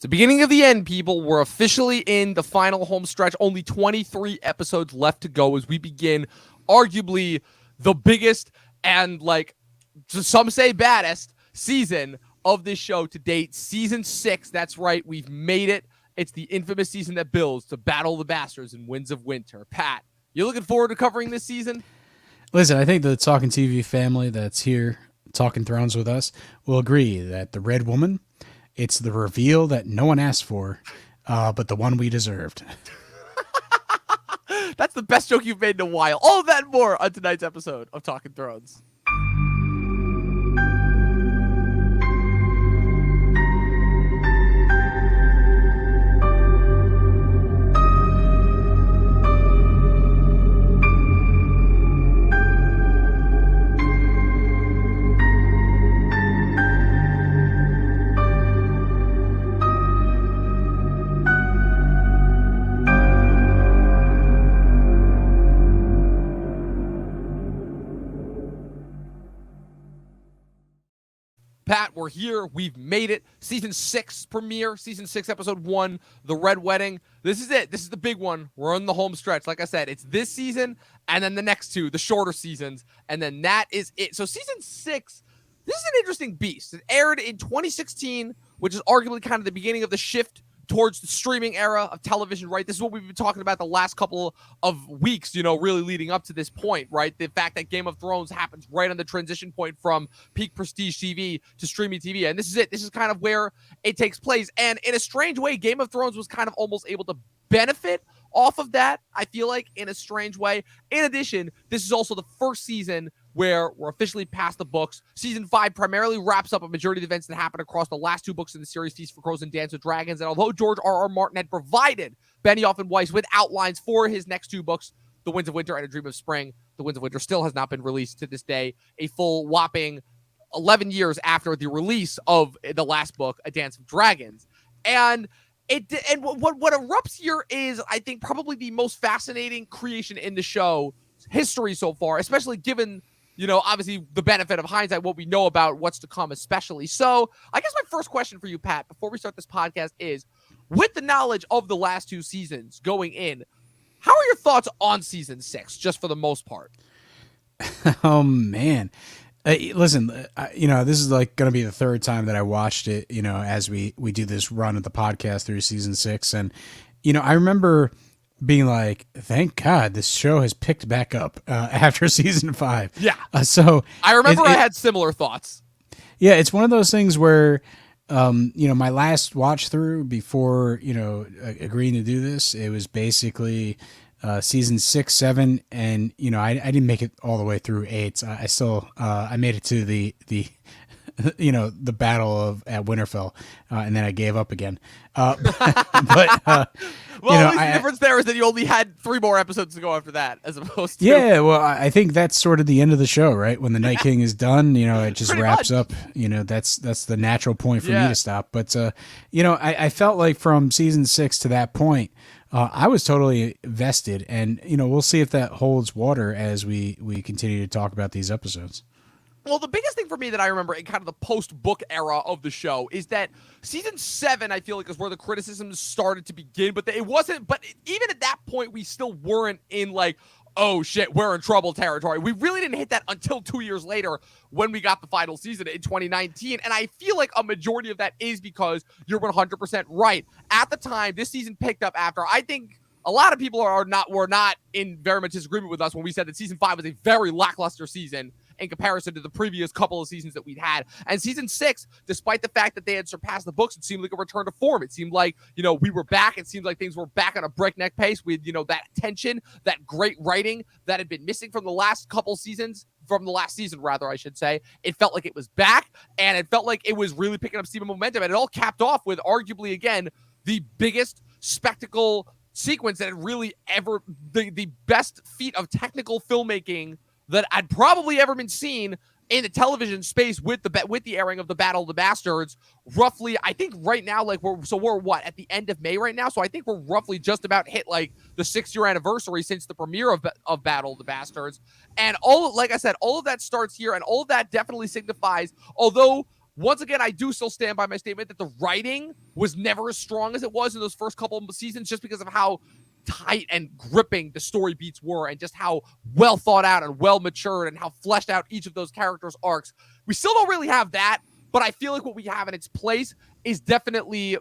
It's the beginning of the end, people. We're officially in the final home stretch. Only 23 episodes left to go as we begin arguably the biggest and, like, some say baddest season of this show to date. Season 6. That's right. We've made it. It's the infamous season that builds to Battle of the Bastards and Winds of Winter. Pat, you looking forward to covering this season? Listen, I think the Talking TV family that's here talking Thrones with us will agree that the Red Woman, it's the reveal that no one asked for, but the one we deserved. That's the best joke you've made in a while. All of that and more on tonight's episode of Talking Thrones. Pat, we're here. We've made it. Season 6 premiere. Season 6, episode 1, The Red Wedding. This is it. This is the big one. We're on the home stretch. Like I said, it's this season and then the next two, the shorter seasons. And then that is it. So season 6, this is an interesting beast. It aired in 2016, which is arguably kind of the beginning of the shift towards the streaming era of television, right? This is what we've been talking about the last couple of weeks, really leading up to this point, right? The fact that Game of Thrones happens right on the transition point from peak prestige TV to streaming TV. And this is it. This is kind of where it takes place. And in a strange way, Game of Thrones was kind of almost able to benefit off of that, I feel like, in a strange way. In addition, this is also the first season where we're officially past the books. Season 5 primarily wraps up a majority of the events that happened across the last two books in the series, Feast for Crows and Dance with Dragons. And although George R.R. Martin had provided Benioff and Weiss with outlines for his next two books, The Winds of Winter and A Dream of Spring, The Winds of Winter still has not been released to this day, a full whopping 11 years after the release of the last book, A Dance of Dragons. And what erupts here is, I think, probably the most fascinating creation in the show history so far, especially given, obviously the benefit of hindsight, what we know about what's to come, especially. So I guess my first question for you, Pat, before we start this podcast is, with the knowledge of the last two seasons going in, how are your thoughts on season 6, just for the most part? Oh, man. Listen, this is like going to be the third time that I watched it, as we do this run of the podcast through season 6. And, I remember being like, thank God this show has picked back up after season 5. Yeah. So I remember I had similar thoughts. Yeah, it's one of those things where, my last watch through before, agreeing to do this, it was basically season 6, 7, and I didn't make it all the way through 8. I still I made it to the the battle at Winterfell, and then I gave up again. But well, at least the difference there is that you only had 3 more episodes to go after that, as opposed to well, I think that's sort of the end of the show, right? When the Night King is done, it just wraps up. That's the natural point for me to stop. But I felt like from season 6 to that point, I was totally vested, and we'll see if that holds water as we continue to talk about these episodes. Well, the biggest thing for me that I remember in kind of the post-book era of the show is that season 7, I feel like, is where the criticisms started to begin, but it wasn't. But even at that point, we still weren't in like, oh shit, we're in trouble territory. We really didn't hit that until 2 years later when we got the final season in 2019. And I feel like a majority of that is because you're 100% right. At the time, this season picked up after, I think a lot of people were not in very much disagreement with us when we said that season 5 was a very lackluster season in comparison to the previous couple of seasons that we'd had. And season 6, despite the fact that they had surpassed the books, it seemed like a return to form. It seemed like, we were back. It seemed like things were back on a breakneck pace with, that tension, that great writing that had been missing from the last couple seasons, from the last season, rather, I should say. It felt like it was back, and it felt like it was really picking up steam and momentum. And it all capped off with arguably, again, the biggest spectacle sequence that had really ever, the best feat of technical filmmaking that I'd probably ever been seen in the television space with the airing of the Battle of the Bastards. Roughly, I think right now, like we're what, at the end of May right now? So I think we're roughly just about hit like the 6-year anniversary since the premiere of Battle of the Bastards. And like I said, all of that starts here, and all of that definitely signifies, although once again, I do still stand by my statement that the writing was never as strong as it was in those first couple of seasons, just because of how tight and gripping the story beats were, and just how well thought out and well matured and how fleshed out each of those characters' arcs. We still don't really have that, but I feel like what we have in its place is definitely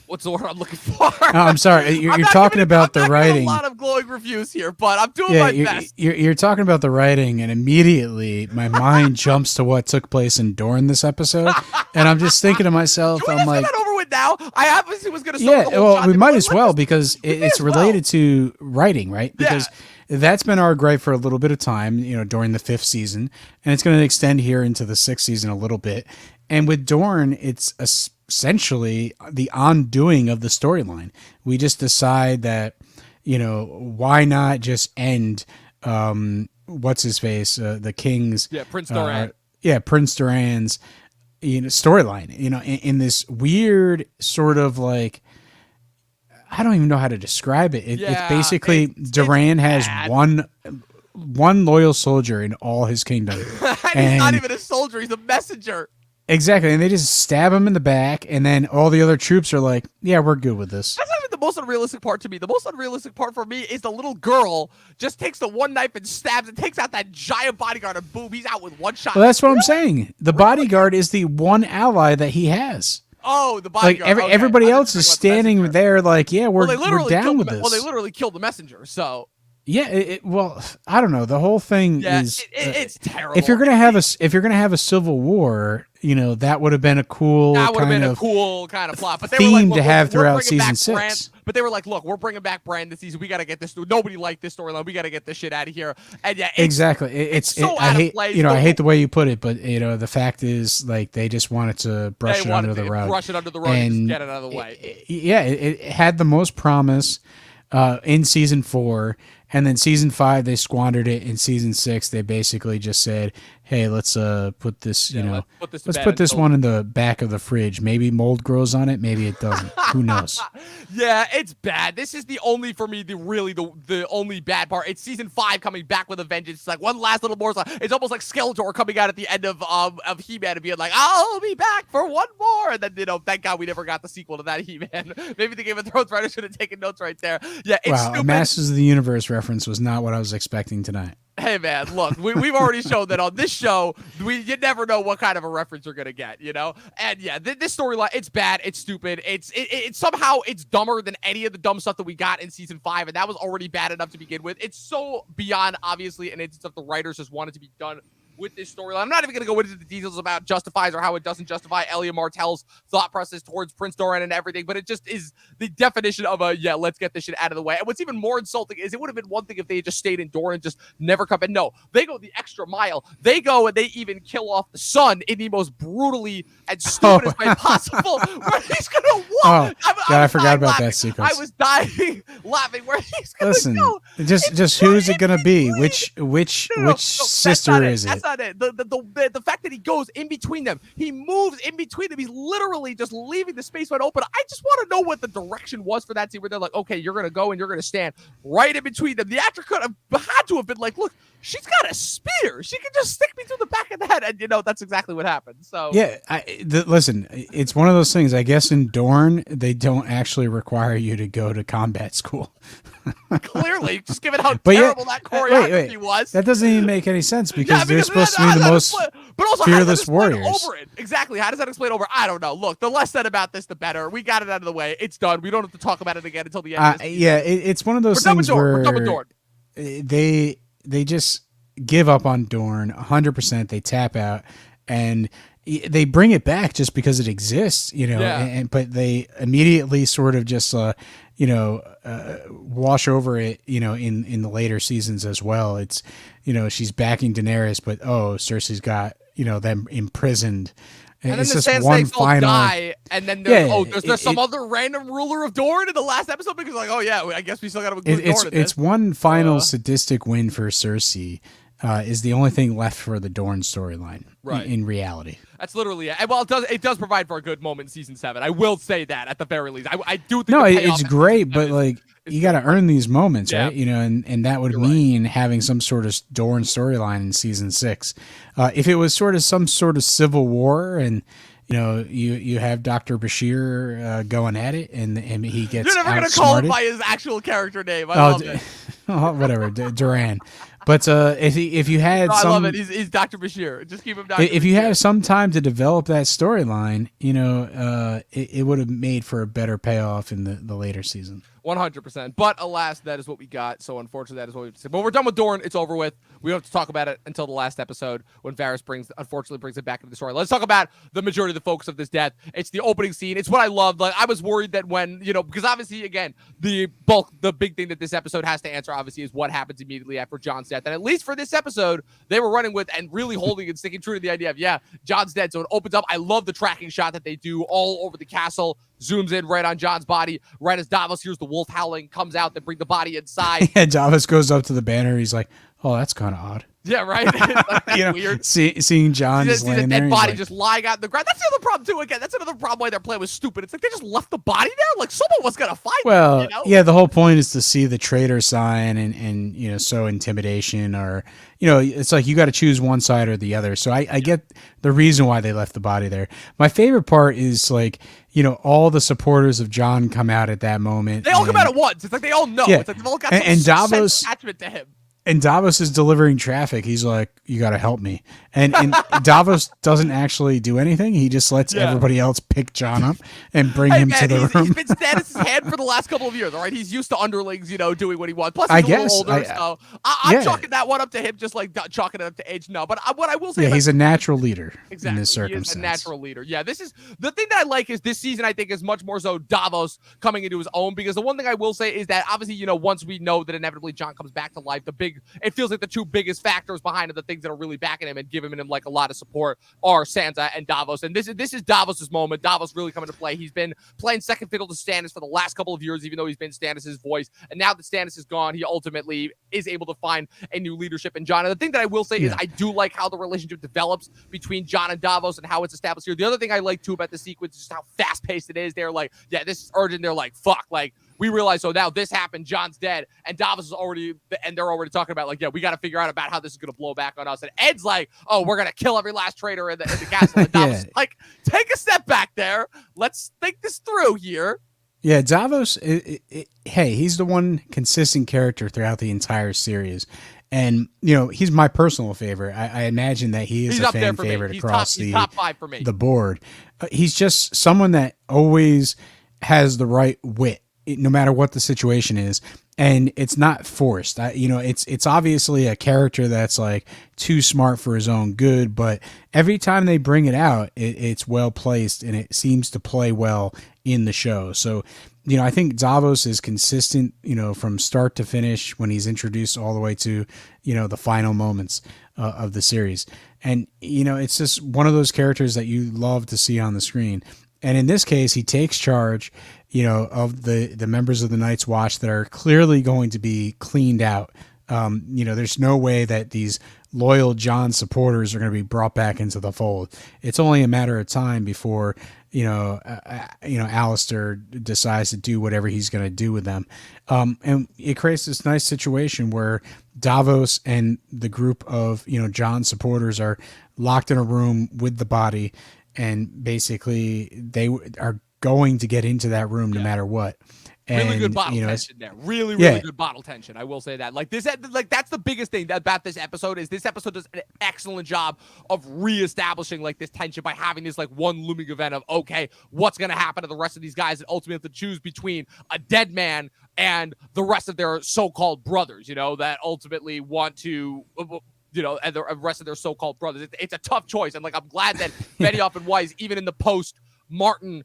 what's the word I'm looking for? I'm sorry, you're talking about the writing. A lot of glowing reviews here, but I'm doing my best. You're talking about the writing, and immediately my mind jumps to what took place in Dorne this episode, and I'm just thinking to myself, I'm like, get that over with now. I obviously was going to start. Yeah, well, we might as well, because it's related to writing, right? Because that's been our gripe for a little bit of time, during the 5th season, and it's going to extend here into the 6th season a little bit. And with Dorne, it's essentially the undoing of the storyline. We just decide that, why not just end what's his face, the king's Prince Doran. Prince Doran's storyline, in this weird sort of like, I don't even know how to describe it. It's basically Doran has one loyal soldier in all his kingdom. And he's not even a soldier, he's a messenger. Exactly, and they just stab him in the back, and then all the other troops are like, yeah, we're good with this. That's not even the most unrealistic part to me. The most unrealistic part for me is the little girl just takes the one knife and stabs and takes out that giant bodyguard, and boom, he's out with one shot. Well, that's what I'm saying. The bodyguard is the one ally that he has. Oh, the bodyguard. Like everybody else is standing there like, yeah, we're down with this. Well, they literally killed the messenger, so... Yeah, well, I don't know. The whole thing is it's terrible. If you're gonna have a civil war, that would have been a cool kind of plot. But they theme were like, to have throughout season 6. But they were like, look, we're bringing back Bran this season. We got to get this. Nobody liked this storyline. We got to get this shit out of here. And exactly. I hate the way you put it, but the fact is, like, they just wanted to brush it under the rug, and get it out of the way. It had the most promise in season 4. And then season 5, they squandered it. In season 6, they basically just said, "Hey, let's put this, let's put this one in the back of the fridge. Maybe mold grows on it. Maybe it doesn't. Who knows?" Yeah, it's bad. This is the only only bad part. It's season 5 coming back with a vengeance. It's like one last little more. It's almost like Skeletor coming out at the end of He-Man and being like, "I'll be back for one more." And then thank God we never got the sequel to that He-Man. Maybe the Game of Thrones writer should have taken notes right there. Yeah, it's stupid. Masters of the Universe reference was not what I was expecting tonight. Hey man, look, we've already shown that on this show, you never know what kind of a reference you're gonna get, And yeah, this storyline, it's bad, it's stupid, it's somehow it's dumber than any of the dumb stuff that we got in season 5, and that was already bad enough to begin with. It's so beyond obviously an instance of the writers just wanted to be done with this storyline. I'm not even going to go into the details about justifies or how it doesn't justify Elia Martell's thought process towards Prince Doran and everything, but it just is the definition of let's get this shit out of the way. And what's even more insulting is it would have been one thing if they had just stayed in Doran and just never come in. No, they go the extra mile. They go and they even kill off the son in the most brutally and stupidest way possible, where he's going to walk. I forgot about that sequence. I was dying laughing where he's going to go. Just who's it going to be? Which sister is it? Not it. The fact that he goes in between them, he moves in between them. He's literally just leaving the space wide open. I just want to know what the direction was for that scene where they're like, okay, you're gonna go and you're gonna stand right in between them. The actor could have had to have been like, look, she's got a spear. She can just stick me through the back of the head, and that's exactly what happened. So yeah, listen, it's one of those things. I guess in Dorne they don't actually require you to go to combat school. Clearly, just given how terrible that choreography was. That doesn't even make any sense because they're supposed to be the most fearless warriors. Over it. Exactly. How does that explain over? I don't know. Look, the less said about this, the better. We got it out of the way. It's done. We don't have to talk about it again until the end. It's one of those things where they just give up on Dorne 100%. They tap out and they bring it back just because it exists, but they immediately sort of just wash over it, in the later seasons as well. It's, she's backing Daenerys, but Cersei's got, them imprisoned. And it's then the Sand Snakes all die, and then there's some other random ruler of Dorne in the last episode because I guess we still got to include Dorne in this. It's one final sadistic win for Cersei. Is the only thing left for the Dorne storyline, right? In reality, that's literally it. Well, it does provide for a good moment in season 7. I will say that at the very least. I do think. No, it's great, but you got to earn these moments, Yeah. right? And that would You're right. mean having some sort of Dorne storyline in season 6. If it was sort of some sort of civil war, and you have Dr. Bashir going at it, and he gets You're never gonna call him by his actual character name. I love it. Whatever, Duran. But if you had I some, love it. He's Dr. Bashir. Just keep him Dr. if Bashir. you have some time to develop that storyline, it would have made for a better payoff in the later season. 100%. But alas, that is what we got. So unfortunately, that is what we have to say. But we're done with Dorne. It's over with. We don't have to talk about it until the last episode when Varys unfortunately brings it back into the story. Let's talk about the majority of the focus of this death. It's the opening scene. It's what I loved. Like, I was worried that when, because obviously, again, the big thing that this episode has to answer, obviously, is what happens immediately after Jon's death. And at least for this episode, they were running with and really holding and sticking true to the idea of, yeah, Jon's dead. So it opens up. I love the tracking shot that they do all over the castle. Zooms in right on Jon's body, right as Davos hears the wolf howling, comes out, they bring the body inside. And Davos goes up to the banner. He's like, "Oh, that's kind of odd." Yeah, right. Like, weird. Seeing Jon just laying there, dead body just lying out in the ground. That's the other problem too. Again, that's another problem why their plan was stupid. It's like they just left the body there. Like someone was gonna fight. Well, them, yeah, the whole point is to see the traitor sign and so intimidation, or it's like you got to choose one side or the other. So I get the reason why they left the body there. My favorite part is like all the supporters of Jon come out at that moment. They all come out at once. It's like they all know. Yeah. It's like they've all got and Davos attachment to him. And Davos is delivering traffic. He's like, "You got to help me." And Davos doesn't actually do anything. He just lets everybody else pick Jon up and bring him to the room. He's been Stannis' hand for the last couple of years, all right? He's used to underlings, doing what he wants. Plus, he's a little older, so I'm chalking that one up to him, just like chalking it up to age. No, but what I will say, he's a natural leader in this He circumstance. is a natural leader. Yeah, this is the thing that I like is this season. I think is much more so Davos coming into his own, because the one thing I will say is that obviously, once we know that inevitably Jon comes back to life, it feels like the two biggest factors behind it, the things that are really backing him and giving him like a lot of support, are Sansa and Davos. And this is Davos's moment. Davos really coming to play. He's been playing second fiddle to Stannis for the last couple of years, even though he's been Stannis' voice. And now that Stannis is gone, he ultimately is able to find a new leadership in Jon. And the thing that I will say is I do like how the relationship develops between Jon and Davos and how it's established here. The other thing I like too about the sequence is just how fast paced it is. They're like, yeah, this is urgent. They're like, fuck, like we realize, so now this happened, Jon's dead, and Davos is already, and they're already talking about like, yeah, we got to figure out about how this is going to blow back on us. And Ed's like, oh, we're going to kill every last traitor in the castle. And Davos is like, take a step back there. Let's think this through here. Yeah, Davos, hey, he's the one consistent character throughout the entire series. And, he's my personal favorite. I imagine that he's a fan favorite across he's top 5 for me. The board. He's just someone that always has the right wit, no matter what the situation is. And it's not forced. It's obviously a character that's like too smart for his own good, but every time they bring it out, it's well placed and it seems to play well in the show. So, I think Davos is consistent, from start to finish when he's introduced all the way to, the final moments of the series. And, it's just one of those characters that you love to see on the screen. And in this case, he takes charge, of the members of the Night's Watch that are clearly going to be cleaned out. There's no way that these loyal Jon supporters are going to be brought back into the fold. It's only a matter of time before, Alistair decides to do whatever he's going to do with them. And it creates this nice situation where Davos and the group of, Jon supporters are locked in a room with the body, and basically they are going to get into that room no matter what. And, really good bottle tension there. Really good bottle tension. I will say that. Like that's the biggest thing about this episode is this episode does an excellent job of reestablishing like this tension by having this like one looming event of, okay, what's going to happen to the rest of these guys that ultimately have to choose between a dead man and the rest of their so-called brothers, that ultimately want to, and the rest of their so-called brothers. It's a tough choice. And like, I'm glad that Benioff and Weiss, even in the post Martin,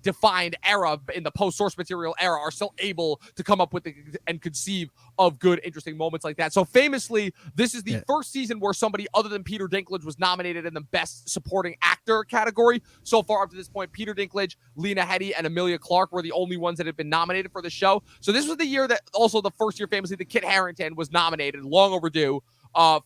defined era, in the post-source material era, are still able to come up with and conceive of good, interesting moments like that. So famously, this is the first season where somebody other than Peter Dinklage was nominated in the Best Supporting Actor category. So far up to this point, Peter Dinklage, Lena Headey, and Emilia Clarke were the only ones that had been nominated for the show. So this was the year that also the first year famously that Kit Harington was nominated, long overdue,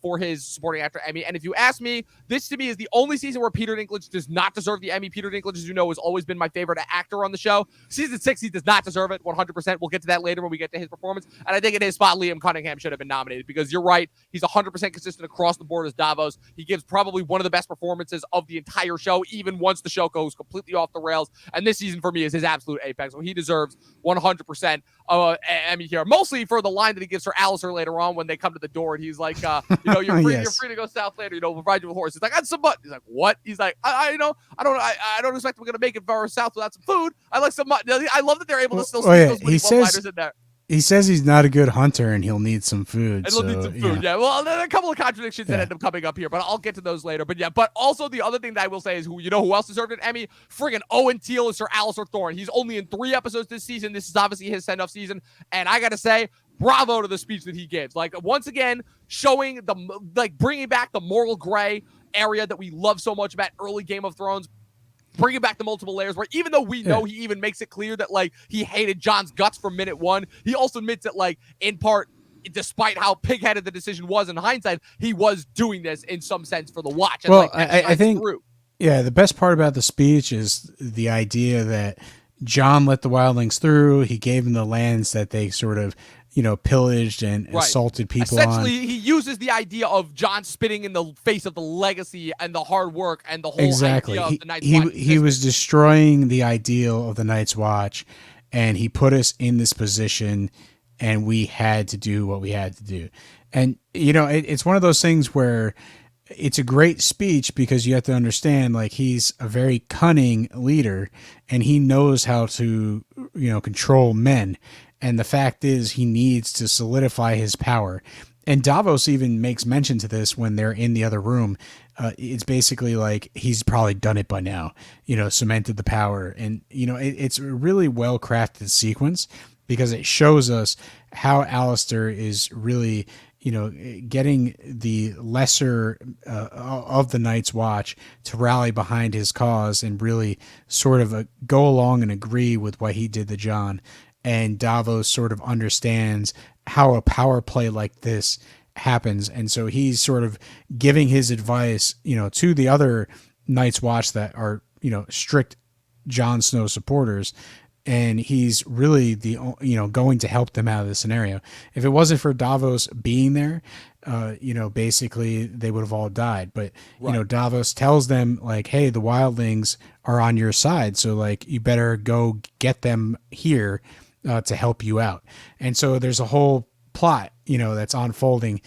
for his supporting actor Emmy. And if you ask me, this to me is the only season where Peter Dinklage does not deserve the Emmy. Peter Dinklage, as you know, has always been my favorite actor on the show. Season 6, he does not deserve it 100%. We'll get to that later when we get to his performance. And I think in his spot, Liam Cunningham should have been nominated because you're right. He's 100% consistent across the board as Davos. He gives probably one of the best performances of the entire show, even once the show goes completely off the rails. And this season for me is his absolute apex. So he deserves 100% Emmy here, mostly for the line that he gives for Alistair later on when they come to the door and he's like, you're free, you're free to go south later. We'll ride you a horse. He's like, I had some mutton. He's like, what? He's like, I don't expect we're gonna make it far south without some food. I like some mutton. I love that they're able to still see those one-liners in there. He says he's not a good hunter and he'll need some food. And he'll need some food, yeah. Well, there are a couple of contradictions that end up coming up here, but I'll get to those later. But also the other thing that I will say is who else deserved an Emmy? Friggin' Owen Teal is Sir Alistair Thorne. He's only in 3 episodes this season. This is obviously his send-off season. And I gotta say, bravo to the speech that he gives. Like, once again, showing bringing back the moral gray area that we love so much about early Game of Thrones. Bringing back the multiple layers where even though we know he even makes it clear that he hated Jon's guts from minute 1, he also admits that in part, despite how pig-headed the decision was in hindsight, he was doing this in some sense for the watch. And well, I think the best part about the speech is the idea that Jon let the wildlings through. He gave them the lands that they sort of pillaged and assaulted people Essentially, he uses the idea of Jon spitting in the face of the legacy and the hard work and the whole idea of the Night's Watch. He was destroying the ideal of the Night's Watch, and he put us in this position, and we had to do what we had to do. And, it's one of those things where it's a great speech because you have to understand, he's a very cunning leader, and he knows how to, control men. And the fact is he needs to solidify his power. And Davos even makes mention to this when they're in the other room. It's basically like he's probably done it by now, cemented the power. And, it's a really well-crafted sequence because it shows us how Alistair is really, getting the lesser of the Night's Watch to rally behind his cause and really sort of go along and agree with what he did to Jon. And Davos sort of understands how a power play like this happens. And so he's sort of giving his advice, to the other Night's Watch that are, strict Jon Snow supporters. And he's really going to help them out of the scenario. If it wasn't for Davos being there, basically they would have all died. But, Davos tells them hey, the wildlings are on your side. So you better go get them here to help you out. And so there's a whole plot, that's unfolding.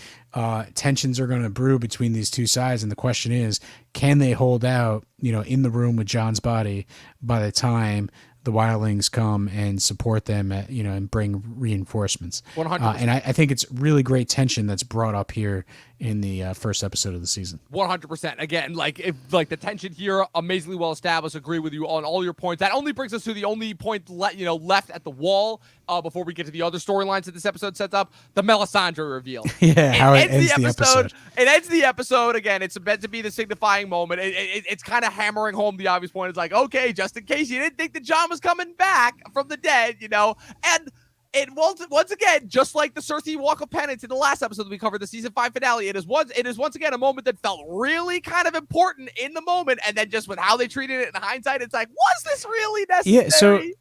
Tensions are going to brew between these two sides. And the question is, can they hold out, in the room with Jon's body by the time the wildlings come and support them, and bring reinforcements. 100%. And I think it's really great tension that's brought up here in the first episode of the season. 100%. Again, the tension here, amazingly well established. Agree with you on all your points. That only brings us to the only point left at the wall before we get to the other storylines that this episode sets up. The Melisandre reveal. How it ends the episode. It ends the episode. Again, it's meant to be the signifying moment. It's kind of hammering home the obvious point. It's okay, just in case you didn't think that Jon was coming back from the dead, and it once again, just like the Cersei Walk of Penance in the last episode that we covered, the season 5 finale, it is once again a moment that felt really kind of important in the moment, and then just with how they treated it in hindsight, it's was this really necessary?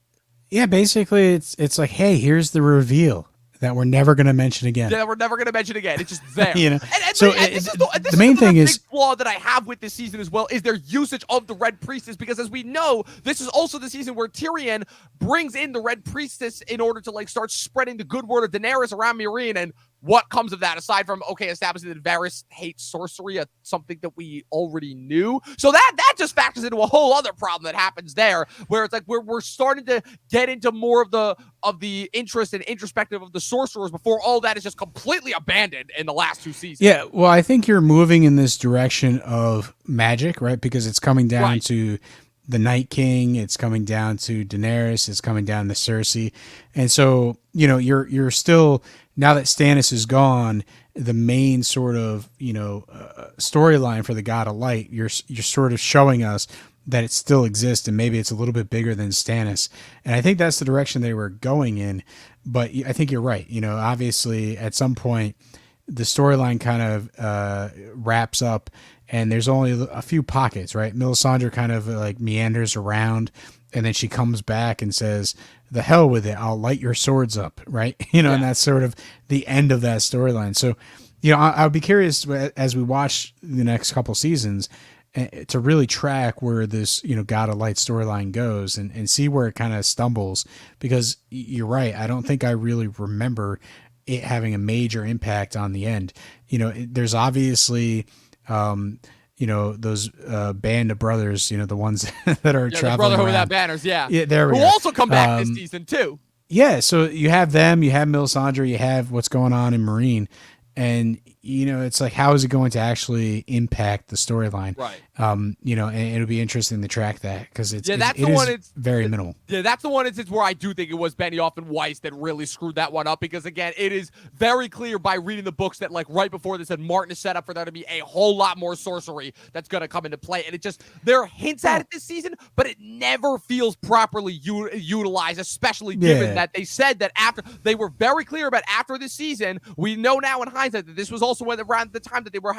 Basically it's hey, here's the reveal that we're never going to mention again. Yeah, we're never going to mention again. It's just there. The main thing is big flaw that I have with this season as well is their usage of the Red Priestess, because as we know, this is also the season where Tyrion brings in the Red Priestess in order to start spreading the good word of Daenerys around Meereen. And what comes of that aside from establishing that Varys hates sorcery, something that we already knew? So that just factors into a whole other problem that happens there, where it's we're starting to get into more of the interest and introspective of the sorcerers before all that is just completely abandoned in the last 2 seasons. Yeah, well, I think you're moving in this direction of magic, right? Because it's coming down to the Night King, it's coming down to Daenerys, it's coming down to Cersei, and so you're still, now that Stannis is gone, the main sort of storyline for the God of Light, you're sort of showing us that it still exists, and maybe it's a little bit bigger than Stannis, and I think that's the direction they were going in. But I think you're right. Obviously, at some point, the storyline kind of wraps up, and there's only a few pockets, right? Melisandre kind of like meanders around, and then she comes back and says, "The hell with it! I'll light your swords up," right? And that's sort of the end of that storyline. So, I would be curious as we watch the next couple seasons to really track where this, God of Light storyline goes and see where it kind of stumbles, because you're right. I don't think I really remember it having a major impact on the end. There's obviously, those band of brothers, the ones that are traveling the Brotherhood around. without banners. Yeah. There we Who go. also come back this season too. Yeah. So you have them, you have Melisandre, you have what's going on in Meereen. And, it's like, how is it going to actually impact the storyline? Right. And it'll be interesting to track that, because it is very minimal. Yeah, that's the one instance where I do think it was Benioff and Weiss that really screwed that one up, because, again, it is very clear by reading the books that, like, right before this, said Martin is set up for there to be a whole lot more sorcery that's going to come into play. And it just, there are hints at it this season, but it never feels properly utilized, especially given that they said that they were very clear about after this season. We know now in hindsight that this was also around the time that they were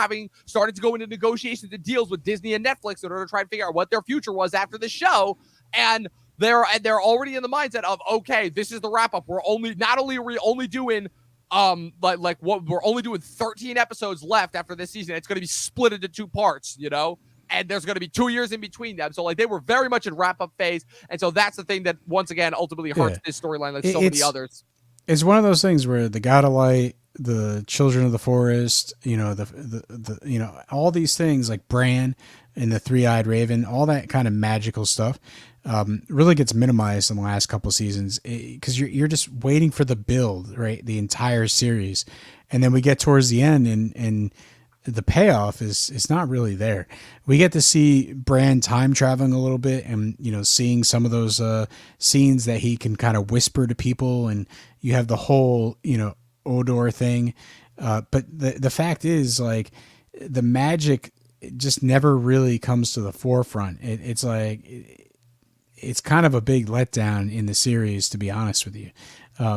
started to go into negotiations and deals with Disney and Netflix in order to try and figure out what their future was after the show. And they're already in the mindset of, okay, this is the wrap up. We're not only are we only doing like what we're only doing 13 episodes left after this season. It's going to be split into 2 parts, and there's going to be 2 years in between them. So, like, they were very much in wrap up phase. And so that's the thing that, once again, ultimately hurts this storyline like so many others. It's one of those things where the God of Light, the Children of the Forest, the all these things like Bran and the Three-Eyed Raven, all that kind of magical stuff, really gets minimized in the last couple seasons, because you're just waiting for the build, right? The entire series, and then we get towards the end, and the payoff is not really there. We get to see Bran time traveling a little bit, and seeing some of those scenes that he can kind of whisper to people, and you have the whole Odor thing, but the fact is, like, the magic just never really comes to the forefront. It's like it's kind of a big letdown in the series, to be honest with you,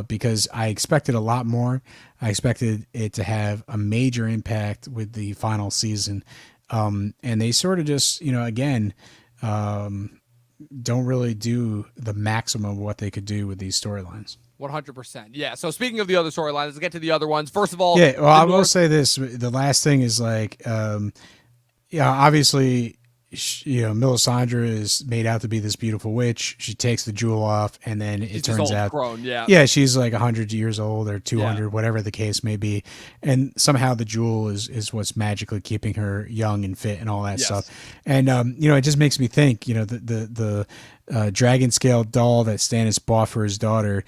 because I expected a lot more. I expected it to have a major impact with the final season, and they sort of just again don't really do the maximum of what they could do with these storylines. 100%. Yeah. So speaking of the other storylines, let's get to the other ones. First of all, well, I will say this: the last thing is like, obviously, Melisandre is made out to be this beautiful witch. She takes the jewel off, and then it turns out, she's like 100 years old or 200, whatever the case may be, and somehow the jewel is what's magically keeping her young and fit and all that stuff. And it just makes me think, the dragon scale doll that Stannis bought for his daughter,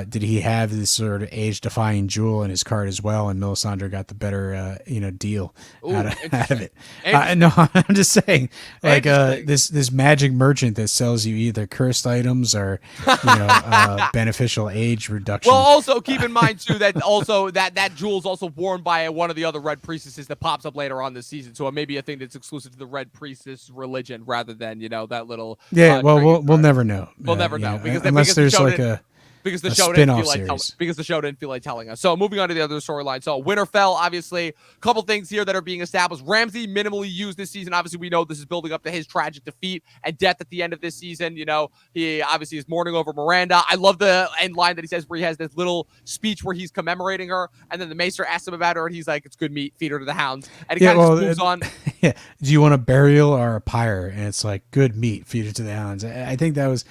did he have this sort of age-defying jewel in his cart as well, and Melisandre got the better deal out of it? No, I'm just saying, like, this magic merchant that sells you either cursed items or beneficial age reduction. Well, also keep in mind too that also that jewel is also worn by one of the other Red Priestesses that pops up later on this season, so it may be a thing that's exclusive to the Red Priestess religion rather than that little we'll never know. We'll never know, unless there's like because the show didn't feel like telling us. So moving on to the other storyline. So Winterfell, obviously, a couple things here that are being established. Ramsay minimally used this season. Obviously, we know this is building up to his tragic defeat and death at the end of this season. He obviously is mourning over Miranda. I love the end line that he says where he has this little speech where he's commemorating her, and then the maester asks him about her, and he's like, "It's good meat. Feed her to the hounds." And he kind of just moves on. Yeah. Do you want a burial or a pyre? And it's like, good meat. Feed it to the hounds. I think that was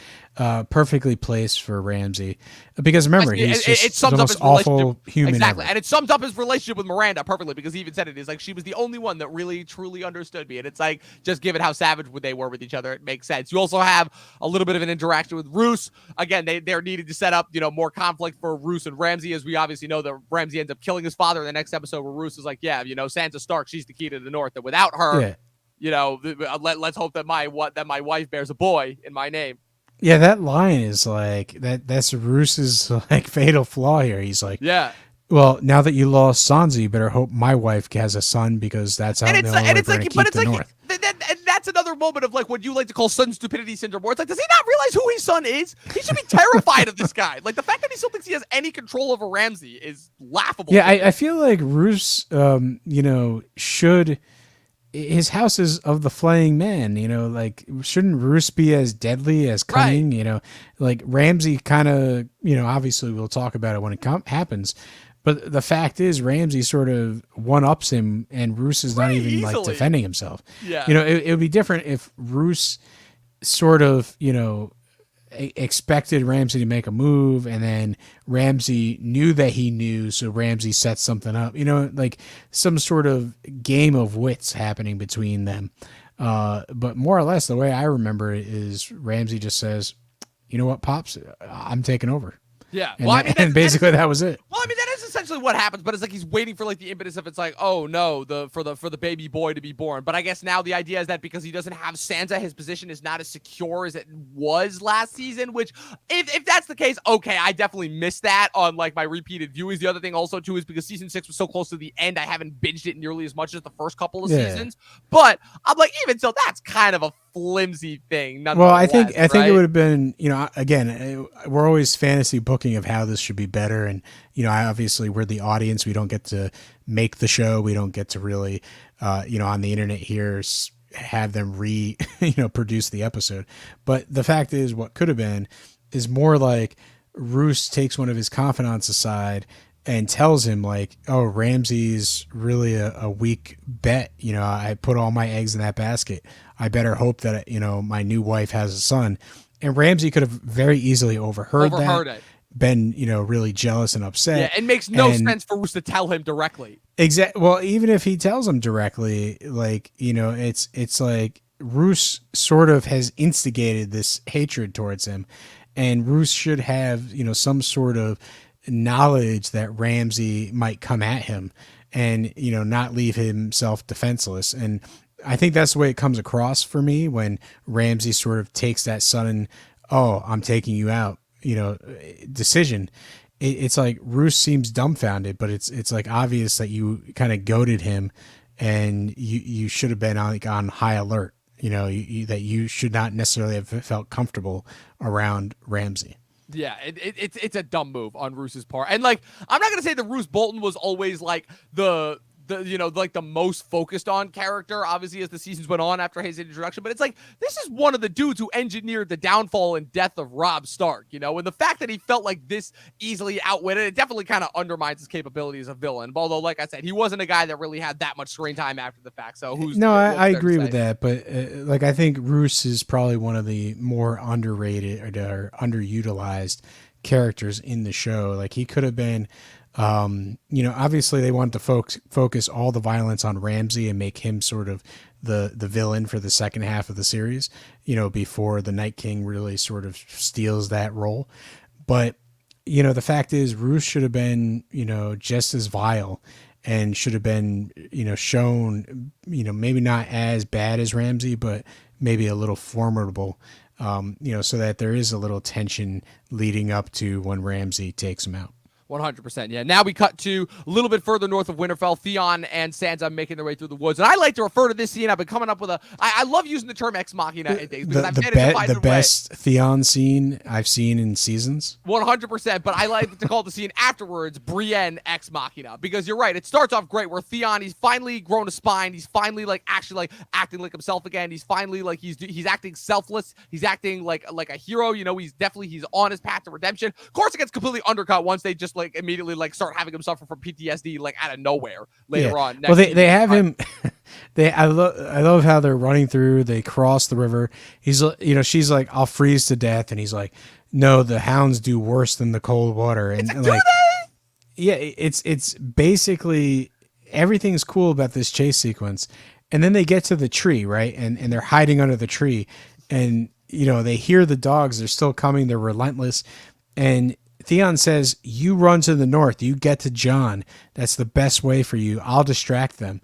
perfectly placed for Ramsay, because remember, he's just the most awful human exactly ever. And it sums up his relationship with Miranda perfectly, because he even said it is like, she was the only one that really truly understood me. And it's like, just given how savage they were with each other, it makes sense. You also have a little bit of an interaction with Roose. Again, they're needed to set up more conflict for Roose and Ramsay, as we obviously know that Ramsay ends up killing his father in the next episode, where Roose is like, Sansa Stark, she's the key to the North, and without her, let's hope that my wife bears a boy in my name. Yeah, that line is like that's Roose's like fatal flaw here. He's like, well, now that you lost Sansa, you better hope my wife has a son, because that's how they'll keep the North. And that's that's another moment of like what you like to call son stupidity syndrome, where it's like, does he not realize who his son is? He should be terrified of this guy. Like the fact that he still thinks he has any control over Ramsay is laughable. Yeah, I feel like Roose, should. His house is of the flaying man, like shouldn't Roose be as deadly as cunning? Right. Like Ramsay kind of, obviously we'll talk about it when it happens. But the fact is, Ramsay sort of one-ups him, and Roose is not even like defending himself. Yeah. It would be different if Roose sort of, expected Ramsay to make a move, and then Ramsay knew that he knew, so Ramsay set something up. Like some sort of game of wits happening between them. But more or less, the way I remember it is Ramsay just says, "You know what, Pops? I'm taking over." Yeah. And, and basically that was it. Well, I mean, that is essentially what happens, but it's like he's waiting for like the impetus of it's like, oh no, for the baby boy to be born. But I guess now the idea is that because he doesn't have Sansa, his position is not as secure as it was last season, which if that's the case, okay, I definitely missed that on like my repeated viewings. The other thing also too is because season 6 was so close to the end, I haven't binged it nearly as much as the first couple of seasons. But I'm like, even so, that's kind of a flimsy thing. Well, I think it would have been, again, we're always fantasy booking of how this should be better, and obviously we're the audience. We don't get to make the show. We don't get to really, on the internet here have them produce the episode. But the fact is, what could have been is more like Roose takes one of his confidants aside and tells him like, oh, Ramsay's really a weak bet. I put all my eggs in that basket. I better hope that, my new wife has a son. And Ramsay could have very easily overheard it. Been, really jealous and upset. Yeah, it makes no sense for Roose to tell him directly. Exactly. Well, even if he tells him directly, like, it's like Roose sort of has instigated this hatred towards him. And Roose should have, some sort of knowledge that Ramsay might come at him and not leave himself defenseless. And I think that's the way it comes across for me when Ramsay sort of takes that sudden, oh, I'm taking you out, decision. It's like Roose seems dumbfounded, but it's like obvious that you kind of goaded him, and you should have been on high alert. That you should not necessarily have felt comfortable around Ramsay. Yeah, it's a dumb move on Roose's part. And like, I'm not gonna say that Roose Bolton was always like the like the most focused on character, obviously, as the seasons went on after his introduction. But it's like, this is one of the dudes who engineered the downfall and death of Robb Stark, and the fact that he felt like this easily outwitted, it definitely kind of undermines his capability as a villain. Although, like I said, he wasn't a guy that really had that much screen time after the fact. So I agree with that. But I think Roose is probably one of the more underrated or underutilized characters in the show. Like, he could have been, obviously they wanted to focus all the violence on Ramsay and make him sort of the villain for the second half of the series, before the Night King really sort of steals that role. But, the fact is, Roose should have been, just as vile and should have been, shown, maybe not as bad as Ramsay, but maybe a little formidable, so that there is a little tension leading up to when Ramsay takes him out. 100%. Yeah. Now we cut to a little bit further north of Winterfell. Theon and Sansa making their way through the woods. And I like to refer to this scene. I've been coming up with I love using the term ex machina in things because the best Theon scene I've seen in seasons. 100%. But I like to call the scene afterwards Brienne ex machina, because you're right. It starts off great where Theon, he's finally grown a spine. He's finally like actually like acting like himself again. He's finally like he's acting selfless. He's acting like a hero. He's on his path to redemption. Of course, it gets completely undercut once they just like immediately like start having him suffer from PTSD like out of nowhere later on. Well, they have him. I love how they're running through. They cross the river. He's she's like, I'll freeze to death, and he's like, no, the hounds do worse than the cold water. And like, yeah, it's basically everything's cool about this chase sequence, and then they get to the tree, right, and they're hiding under the tree, and they hear the dogs. They're still coming. They're relentless, and Theon says, you run to the north, you get to Jon. That's the best way for you. I'll distract them.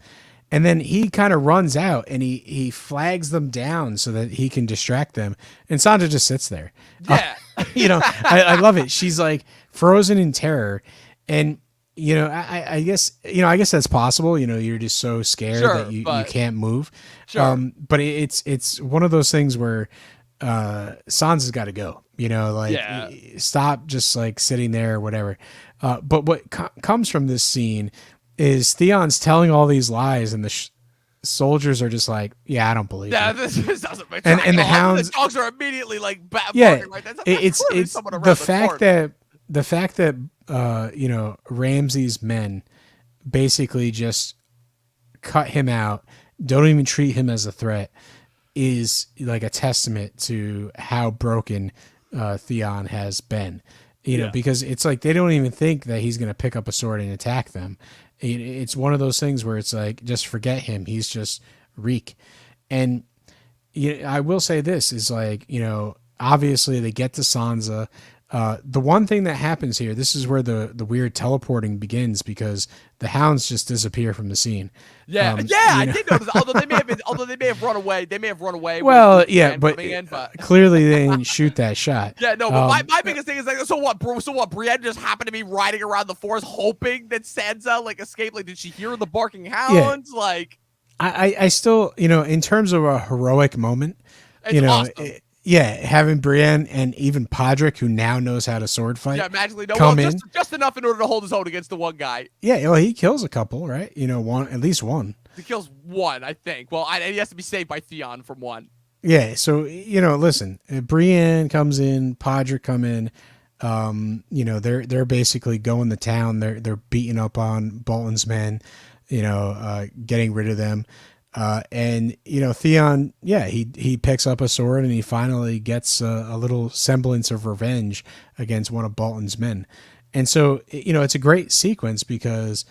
And then he kind of runs out and he flags them down so that he can distract them. And Sansa just sits there. Yeah. I love it. She's like frozen in terror. And, I guess, I guess that's possible. You're just so scared that Sure, you but can't move. sure. But it's one of those things where Sansa's got to go. Like Yeah. stop just like sitting there or whatever. But what comes from this scene is Theon's telling all these lies, and the soldiers are just like, yeah, I don't believe Yeah, you. this doesn't make And the The hounds, dogs are immediately like yeah, barking like that. That's it's clearly it's someone the around the fact corner. that Ramsay's men basically just cut him out, don't even treat him as a threat, is like a testament to how broken Theon has been. Yeah. Because it's like they don't even think that he's going to pick up a sword and attack them. It's one of those things where it's like, just forget him. He's just Reek. And I will say this is like, obviously they get to Sansa. The one thing that happens here, this is where the weird teleporting begins, because the hounds just disappear from the scene. Yeah, I did notice. Although they may have run away. They may have run away. Well, with yeah, Brienne but coming in, but clearly they didn't shoot that shot. yeah, no. But my biggest thing is like, so what, bro? So what? Brienne just happened to be riding around the forest, hoping that Sansa like escaped. Like, did she hear the barking hounds? Like, I still, in terms of a heroic moment, it's awesome. Having Brienne and even Podrick, who now knows how to sword fight, Yeah, magically no. come Well, in. just enough in order to hold his own against the one guy. Yeah, well, he kills a couple, right? At least one. He kills one, I think. Well, and he has to be saved by Theon from one. Yeah, so listen, Brienne comes in, Podrick come in. They're basically going to town. They're beating up on Bolton's men, getting rid of them. And Theon, he picks up a sword and he finally gets a little semblance of revenge against one of Bolton's men. And so, it's a great sequence because,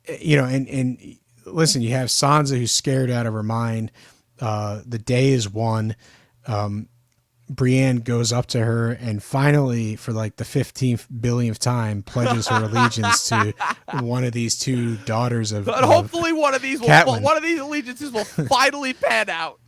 and listen, you have Sansa who's scared out of her mind. The day is won. Brienne goes up to her and finally, for like the 15th billionth time, pledges her allegiance to one of these two daughters of. But hopefully, one of these allegiances will finally pan out.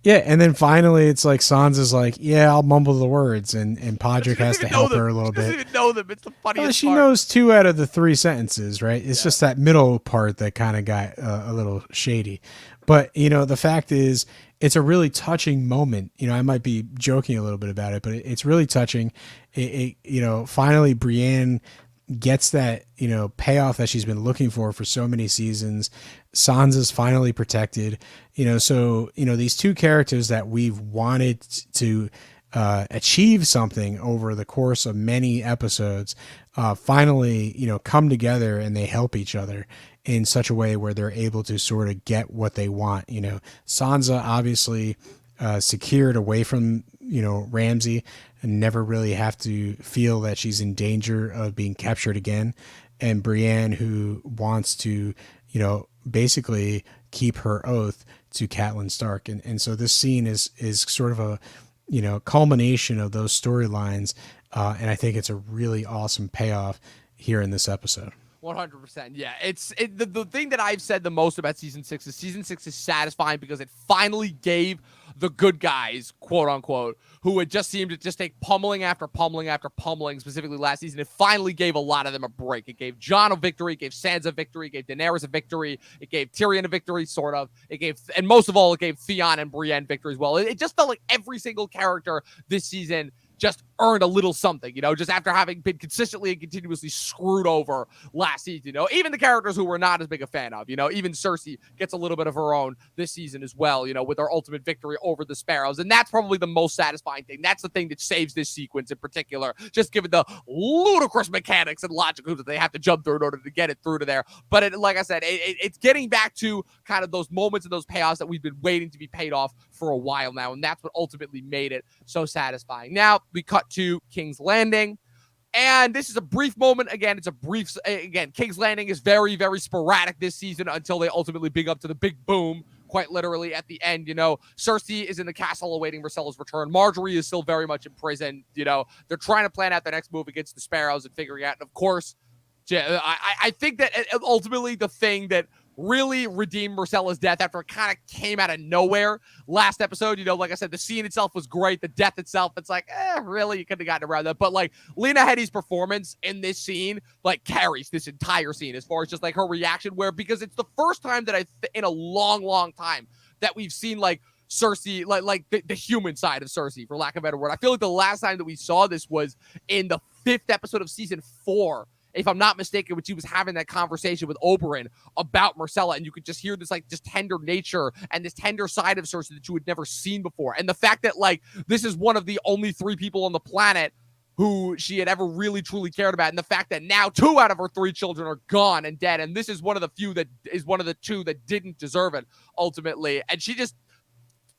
Yeah, and then finally, it's like Sansa's like, "Yeah, I'll mumble the words," and Podrick has to help her a little bit. She doesn't even know them. It's the funniest. She knows 2 out of the 3 sentences, right? It's just that middle part that kind of got a little shady. But the fact is, it's a really touching moment. I might be joking a little bit about it, but it's really touching. Finally Brienne gets that, payoff that she's been looking for so many seasons. Sansa's finally protected, so, these two characters that we've wanted to achieve something over the course of many episodes, finally, come together and they help each other in such a way where they're able to sort of get what they want. Sansa obviously secured away from, Ramsay and never really have to feel that she's in danger of being captured again. And Brienne, who wants to, basically keep her oath to Catelyn Stark. And so this scene is sort of a, culmination of those storylines. And I think it's a really awesome payoff here in this episode. 100%. Yeah, the thing that I've said the most about season 6 is satisfying because it finally gave the good guys, quote unquote, who had just seemed to just take pummeling after pummeling after pummeling, specifically last season. It finally gave a lot of them a break. It gave Jon a victory, it gave Sansa a victory, it gave Daenerys a victory, it gave Tyrion a victory, sort of. It gave, and most of all, it gave Theon and Brienne victory as well. It just felt like every single character this season just earned a little something, just after having been consistently and continuously screwed over last season. Even the characters who we're not as big a fan of, even Cersei gets a little bit of her own this season as well, with her ultimate victory over the Sparrows. And that's probably the most satisfying thing. That's the thing that saves this sequence in particular, just given the ludicrous mechanics and logic that they have to jump through in order to get it through to there. But like I said, it's getting back to kind of those moments and those payoffs that we've been waiting to be paid off for a while now. And that's what ultimately made it so satisfying. Now we cut to King's Landing. And this is a brief moment. Again, King's Landing is very, very sporadic this season until they ultimately big up to the big boom, quite literally at the end. Cersei is in the castle awaiting Myrcella's return. Marjorie is still very much in prison. They're trying to plan out their next move against the Sparrows and figuring out. And of course, I think that ultimately the thing that really redeemed Myrcella's death after it kind of came out of nowhere last episode. Like I said, the scene itself was great. The death itself, it's like, really, you could have gotten around that. But like Lena Headey's performance in this scene, like carries this entire scene as far as just like her reaction, because it's the first time that in a long, long time that we've seen like Cersei, like the human side of Cersei, for lack of a better word. I feel like the last time that we saw this was in the 5th episode of season 4, if I'm not mistaken, when she was having that conversation with Oberyn about Myrcella, and you could just hear this like just tender nature and this tender side of Cersei that you had never seen before. And the fact that like this is one of the only 3 people on the planet who she had ever really truly cared about, and the fact that now 2 out of her 3 children are gone and dead, and this is one of the few that is one of the 2 that didn't deserve it ultimately, and she just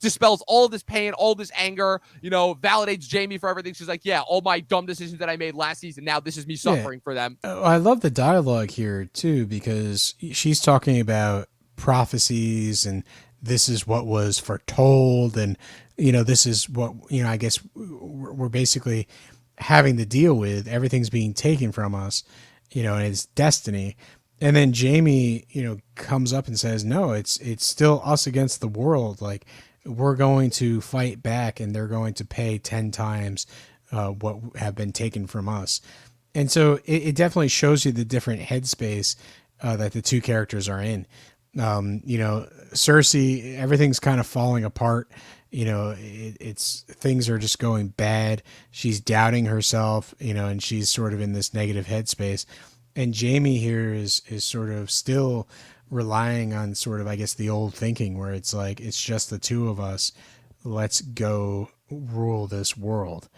dispels all this pain, all this anger, validates Jaime for everything. She's like, yeah, all my dumb decisions that I made last season, now this is me suffering for them. I love the dialogue here too, because she's talking about prophecies and this is what was foretold, and this is what I guess we're basically having to deal with. Everything's being taken from us, and it's destiny. And then Jaime, comes up and says, no, it's still us against the world. Like, we're going to fight back, and they're going to pay 10 times what have been taken from us. And so it definitely shows you the different headspace that the 2 characters are in. Cersei, everything's kind of falling apart. It's things are just going bad. She's doubting herself, and she's sort of in this negative headspace. And Jaime here is sort of still relying on sort of, I guess, the old thinking where it's like, it's just the 2 of us. Let's go rule this world.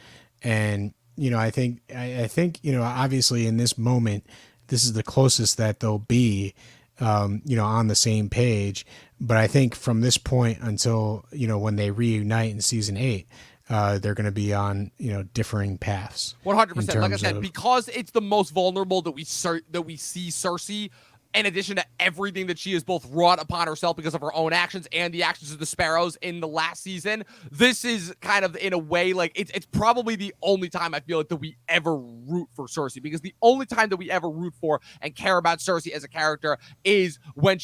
And, I think, obviously in this moment, this is the closest that they'll be, on the same page. But I think from this point until, when they reunite in season 8, they're going to be on, differing paths. 100%. Like I said, because it's the most vulnerable that we see Cersei, in addition to everything that she has both wrought upon herself because of her own actions and the actions of the Sparrows in the last season, this is kind of, in a way, like it's probably the only time I feel like that we ever root for Cersei, because the only time that we ever root for and care about Cersei as a character is when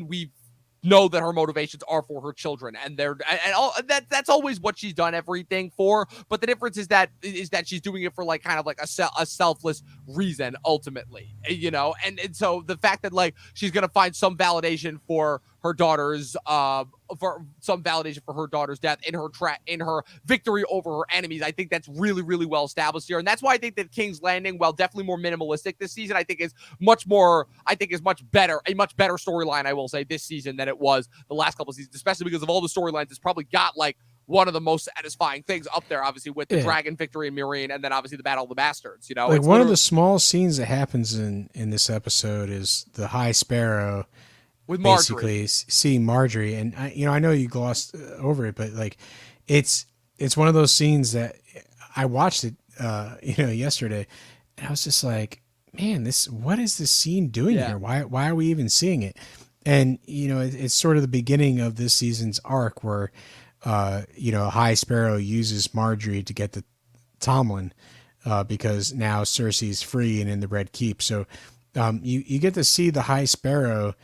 we know that her motivations are for her children, and all that's always what she's done everything for. But the difference is that she's doing it for like kind of like a selfless reason ultimately, and so the fact that like she's gonna find some validation for her daughter's death in her victory over her enemies, I think that's really, really well established here. And that's why I think that King's Landing, while definitely more minimalistic this season, I think is much better storyline, I will say, this season than it was the last couple of seasons, especially because of all the storylines. It's probably got like one of the most satisfying things up there, obviously, with the dragon victory in Meereen, and then obviously the Battle of the Bastards. Like, one of the small scenes that happens in this episode is the High Sparrow with Margaery. Basically seeing Margaery, and I know you glossed over it, but like it's one of those scenes that I watched it yesterday, and I was just like, man, what is this scene doing here? Why are we even seeing it? And it's sort of the beginning of this season's arc where High Sparrow uses Margaery to get to Tomlin because now Cersei's free and in the Red Keep. So you get to see the High Sparrow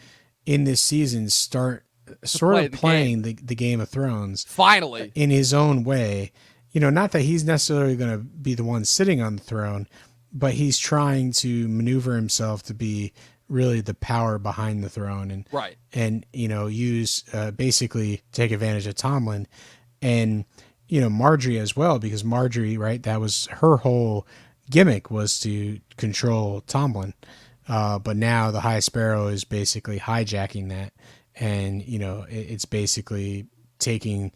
in this season start sort of playing the Game of Thrones finally in his own way. Not that he's necessarily going to be the one sitting on the throne, but he's trying to maneuver himself to be really the power behind the throne, and use basically take advantage of Tomlin and Margaery as well, because Margaery, right, that was her whole gimmick, was to control Tomlin. But now the High Sparrow is basically hijacking that, and it's basically taking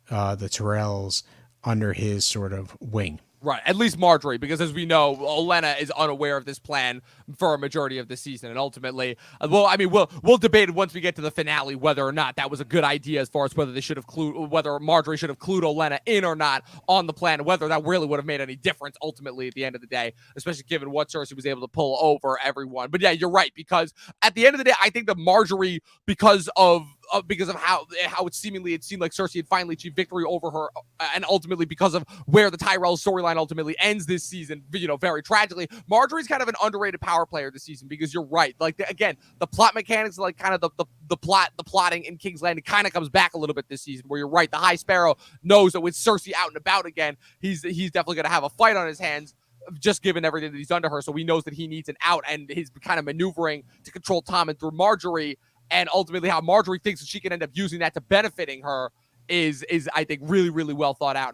the Tyrells under his sort of wing. Right, at least Margaery, because as we know, Olenna is unaware of this plan for a majority of the season, and ultimately, we'll debate once we get to the finale whether or not that was a good idea, as far as whether Margaery should have clued Olenna in or not on the plan, and whether that really would have made any difference ultimately at the end of the day, especially given what Cersei was able to pull over everyone. But yeah, you're right, because at the end of the day, I think that Margaery, because of because of how it seemed like Cersei had finally achieved victory over her, and ultimately because of where the Tyrell storyline ultimately ends this season, very tragically. Marjorie's kind of an underrated power player this season because you're right. Like again, the plot mechanics, like kind of the plotting in King's Landing kind of comes back a little bit this season. Where you're right, the High Sparrow knows that with Cersei out and about again, he's definitely going to have a fight on his hands, just given everything that he's done to her. So he knows that he needs an out, and he's kind of maneuvering to control Tommen through Marjorie, and ultimately how Marjorie thinks that she can end up using that to benefiting her is I think really, really well thought out,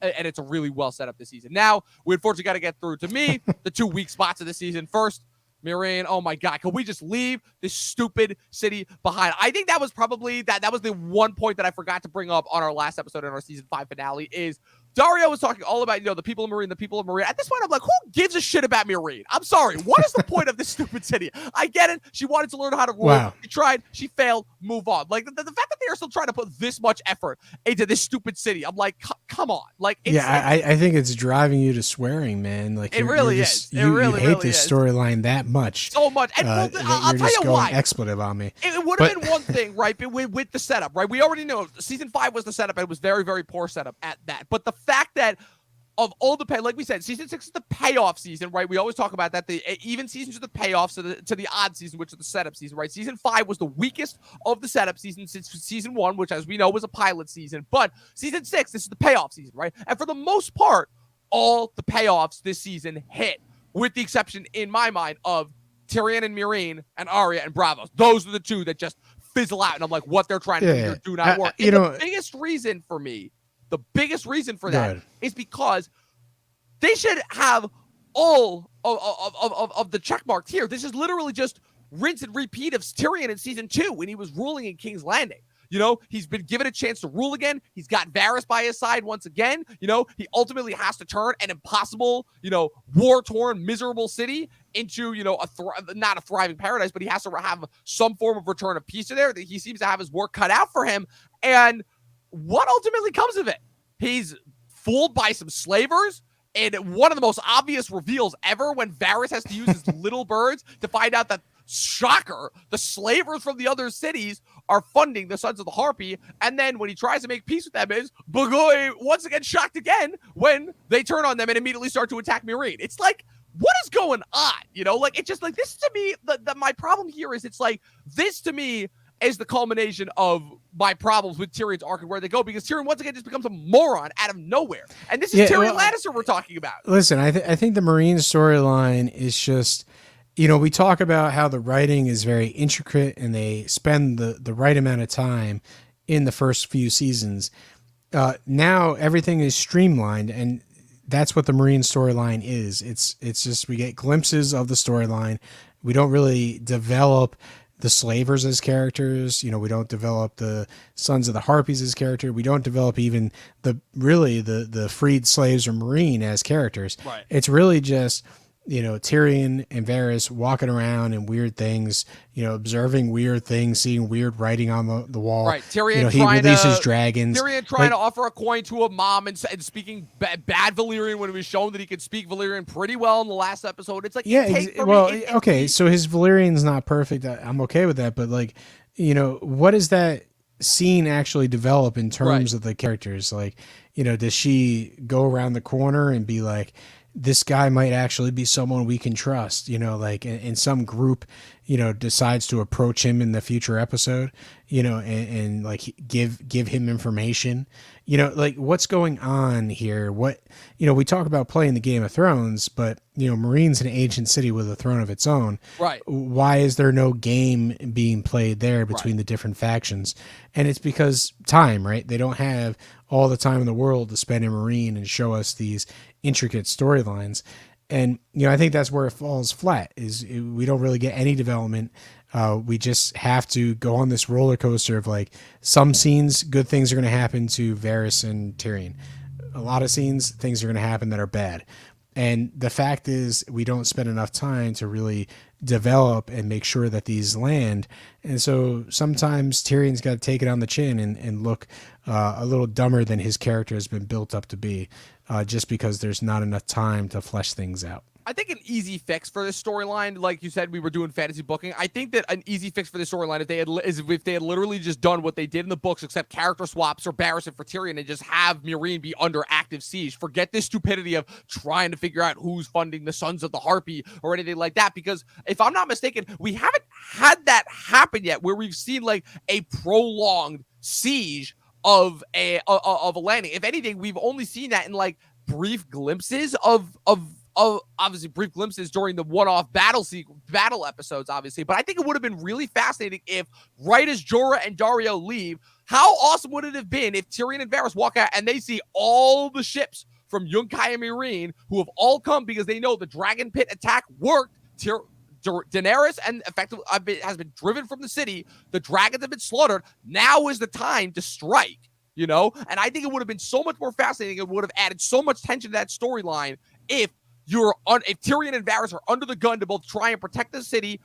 and it's a really well set up this season. Now we unfortunately got to get through, to me, the 2 weak spots of the season. First, Meereen, oh my God, can we just leave this stupid city behind? I think that was probably that was the one point that I forgot to bring up on our last episode in our season 5 finale. Is Dario was talking all about, the people of Meereen, the people of Meereen. At this point, I'm like, who gives a shit about Meereen? I'm sorry. What is the point of this stupid city? I get it. She wanted to learn how to rule. Wow. She tried. She failed. Move on. Like, the fact that they are still trying to put this much effort into this stupid city, I'm like, come on. Like, I think it's driving you to swearing, man. Like, it really is. You hate this storyline that much. So much. And I'll tell you why. Expletive on me. It would have been one thing, right? With the setup, right? We already know season 5 was the setup, and it was very, very poor setup at that. But the fact that of all the pay, like we said, season 6 is the payoff season, right? We always talk about that. The even seasons are the payoffs to the odd season, which is the setup season, right? Season 5 was the weakest of the setup seasons since season 1, which, as we know, was a pilot season. But season 6, this is the payoff season, right? And for the most part, all the payoffs this season hit, with the exception, in my mind, of Tyrion and Meereen and Arya and Braavos. Those are the two that just fizzle out, and I'm like, what they're trying to do here do not work. The biggest reason for me, the biggest reason for that is because they should have all of the check marks here. This is literally just rinse and repeat of Tyrion in season 2 when he was ruling in King's Landing. He's been given a chance to rule again. He's got Varys by his side once again. He ultimately has to turn an impossible, war-torn, miserable city into, not a thriving paradise, but he has to have some form of return of peace there. He seems to have his work cut out for him. And what ultimately comes of it? He's fooled by some slavers, and one of the most obvious reveals ever when Varys has to use his little birds to find out that, shocker, the slavers from the other cities are funding the Sons of the Harpy, and then when he tries to make peace with them is Bagoy once again shocked again when they turn on them and immediately start to attack Meereen. It's like, what is going on? It's just like, this to me, my problem here is it's like, this to me is the culmination of my problems with Tyrion's arc and where they go, because Tyrion once again just becomes a moron out of nowhere. And this is Tyrion Lannister we're talking about. Listen, I think the Meereen storyline is just, we talk about how the writing is very intricate and they spend the right amount of time in the first few seasons. Now everything is streamlined, and that's what the Meereen storyline is. It's just, we get glimpses of the storyline. We don't really develop the slavers as characters. We don't develop the Sons of the Harpies as characters. We don't develop even the freed slaves or Meereen as characters. Right. It's really just, Tyrion and Varys walking around and weird things, observing weird things, seeing weird writing on the wall. Right. Tyrion he releases dragons. Tyrion trying to offer a coin to a mom and speaking bad Valyrian when it was shown that he could speak Valyrian pretty well in the last episode. It's like, so his Valyrian's not perfect. I'm okay with that, but what does that scene actually develop in terms of the characters? Like, does she go around the corner and be like, this guy might actually be someone we can trust, and some group, decides to approach him in the future episode, and like give him information, what's going on here? What, we talk about playing the Game of Thrones, but Meereen's an ancient city with a throne of its own. Right. Why is there no game being played there between the different factions? And it's because time, right? They don't have all the time in the world to spend in Meereen and show us these intricate storylines. And, I think that's where it falls flat, is we don't really get any development. We just have to go on this roller coaster of like, some scenes, good things are going to happen to Varys and Tyrion. A lot of scenes, things are going to happen that are bad. And the fact is, we don't spend enough time to really develop and make sure that these land. And so sometimes Tyrion's got to take it on the chin and look a little dumber than his character has been built up to be, just because there's not enough time to flesh things out. I think an easy fix for this storyline, like you said, we were doing fantasy booking. I think that an easy fix for this storyline, if they had literally just done what they did in the books, except character swaps or Barristan for Tyrion, and just have Meereen be under active siege. Forget this stupidity of trying to figure out who's funding the Sons of the Harpy or anything like that. Because if I'm not mistaken, we haven't had that happen yet, where we've seen like a prolonged siege of a landing. If anything, we've only seen that in like brief glimpses of obviously brief glimpses during the one-off battle episodes, obviously. But I think it would have been really fascinating if, right as Jorah and Dario leave, how awesome would it have been if Tyrion and Varys walk out and they see all the ships from Yunkai and Meereen who have all come because they know the Dragon Pit attack worked. Daenerys and effectively has been driven from the city. The dragons have been slaughtered. Now is the time to strike. And I think it would have been so much more fascinating. It would have added so much tension to that storyline if Tyrion and Varys are under the gun to both try and protect the city,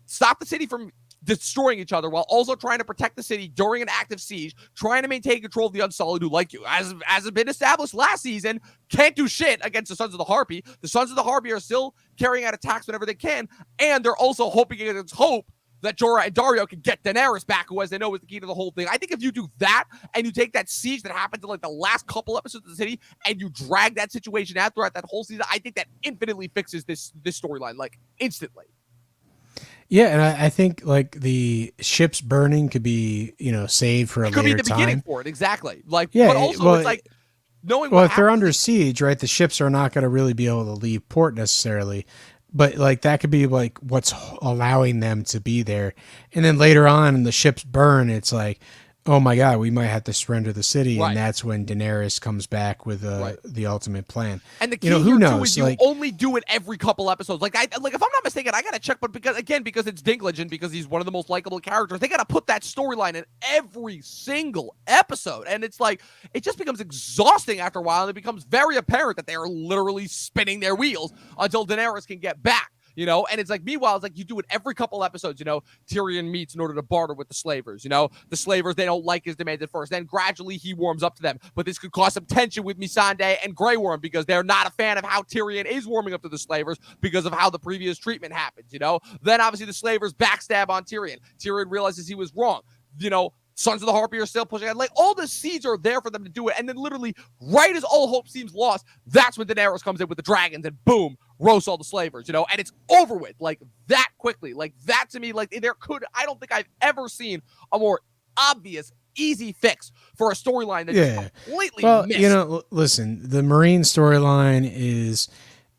stop the city from destroying each other while also trying to protect the city during an active siege, trying to maintain control of the Unsullied, who, like you, as has been established last season, can't do shit against the Sons of the Harpy. The Sons of the Harpy are still carrying out attacks whenever they can, and they're also hoping against hope that Jorah and Dario can get Daenerys back, who, as they know, is the key to the whole thing. I think if you do that and you take that siege that happened to like the last couple episodes of the city and you drag that situation out throughout that whole season, I think that infinitely fixes this storyline, like, instantly. Yeah, and I think like the ships burning could be, saved for a later time. Could be the beginning for it, exactly. Like, yeah, but also it's like knowing. Well, if they're under siege, right, the ships are not going to really be able to leave port necessarily. But like that could be like what's allowing them to be there. And then later on, the ships burn. It's like, oh my God, we might have to surrender the city, right. And that's when Daenerys comes back with the ultimate plan. And the key who knows? Too is you only do it every couple episodes. Like if I'm not mistaken, I gotta check, but because it's Dinklage and because he's one of the most likable characters, they gotta put that storyline in every single episode. And it's like it just becomes exhausting after a while, and it becomes very apparent that they are literally spinning their wheels until Daenerys can get back. And it's like, meanwhile, it's like you do it every couple episodes, Tyrion meets in order to barter with the slavers, the slavers, they don't like his demands at first. Then gradually he warms up to them, but this could cause some tension with Melisandre and Grey Worm because they're not a fan of how Tyrion is warming up to the slavers because of how the previous treatment happens, Then obviously the slavers backstab on Tyrion. Tyrion realizes he was wrong, Sons of the Harpy are still pushing out. Like, all the seeds are there for them to do it. And then literally, right as all hope seems lost, that's when Daenerys comes in with the dragons and boom, roast all the slavers, and it's over with, like, that quickly. Like, that to me, like, I don't think I've ever seen a more obvious, easy fix for a storyline that is completely missed. Listen, the Meereen storyline is,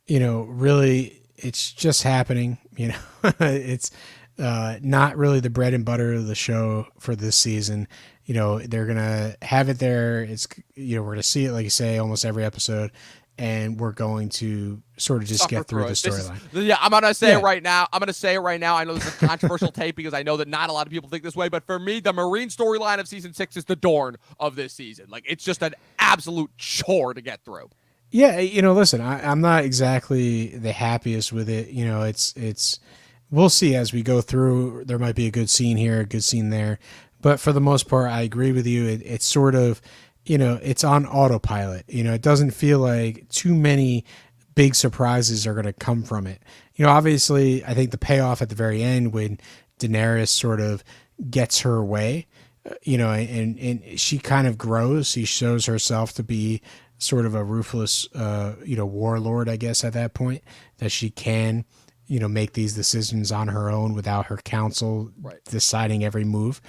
really, it's just happening, it's not really the bread and butter of the show for this season. They're gonna have it there. It's we're gonna see it, like you say, almost every episode, and we're going to sort of just get through the storyline. Yeah, I'm gonna say it right now. I know this is a controversial take because I know that not a lot of people think this way, but for me, the Meereen storyline of season 6 is the Dorne of this season. Like, it's just an absolute chore to get through. Yeah, listen, I'm not exactly the happiest with it. It's we'll see as we go through. There might be a good scene here, a good scene there. But for the most part, I agree with you. It's sort of, it's on autopilot. It doesn't feel like too many big surprises are going to come from it. Obviously, I think the payoff at the very end when Daenerys sort of gets her way, and she kind of grows. She shows herself to be sort of a ruthless, warlord, I guess, at that point, that she can make these decisions on her own without her counsel deciding every move.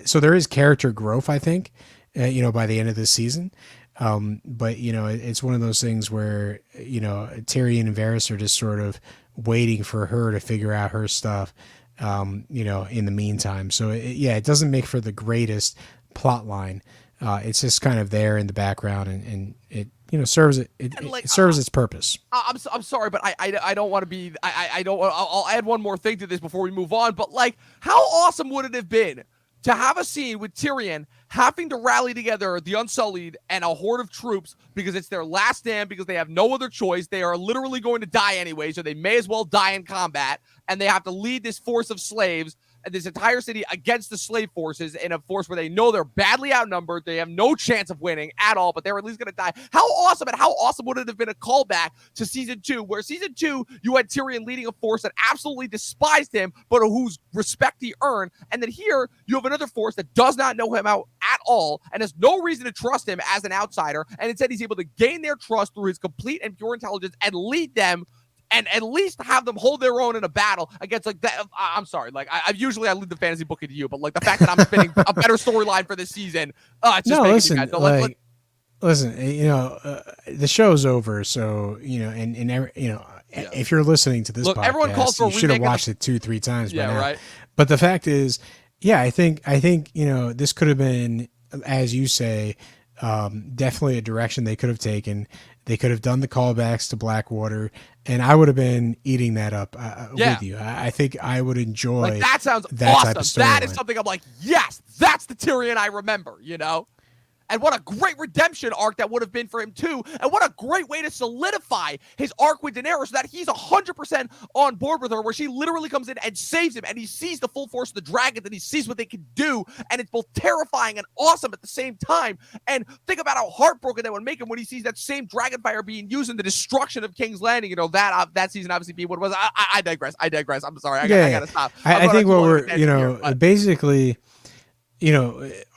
So there is character growth, I think, by the end of this season. But, it's one of those things where, Tyrion and Varys are just sort of waiting for her to figure out her stuff, in the meantime. So, it doesn't make for the greatest plot line. It's just kind of there in the background and it serves its purpose. I'm sorry, but I don't want to be. I'll add one more thing to this before we move on. But like, how awesome would it have been to have a scene with Tyrion having to rally together the Unsullied and a horde of troops because it's their last stand, because they have no other choice. They are literally going to die anyway, so they may as well die in combat, and they have to lead this force of slaves this entire city against the slave forces in a force where they know they're badly outnumbered. They have no chance of winning at all, but they're at least going to die. How awesome would it have been a callback to season 2, where season 2, you had Tyrion leading a force that absolutely despised him, but whose respect he earned. And then here, you have another force that does not know him out at all and has no reason to trust him as an outsider. And instead, he's able to gain their trust through his complete and pure intelligence and lead them and at least have them hold their own in a battle against like that. I'm sorry, like I usually leave the fantasy book to you, but like the fact that I'm spinning a better storyline for this season, it's just listen, me mad. So listen, the show's over, so if you're listening to this podcast, everyone calls for you should have watched it 2-3 times by now. Right. But the fact is, I think this could have been, as you say, definitely a direction they could have taken. They could have done the callbacks to Blackwater, and I would have been eating that up with you. I think I would enjoy. Like, that sounds that awesome. Type of that is something I'm like, yes, that's the Tyrion I remember. And what a great redemption arc that would have been for him, too. And what a great way to solidify his arc with Daenerys so that he's 100% on board with her, where she literally comes in and saves him, and he sees the full force of the dragons, and he sees what they can do, and it's both terrifying and awesome at the same time. And think about how heartbroken that would make him when he sees that same dragon fire being used in the destruction of King's Landing. That season obviously being what it was. I digress. I'm sorry. I gotta stop. I think what we're, basically,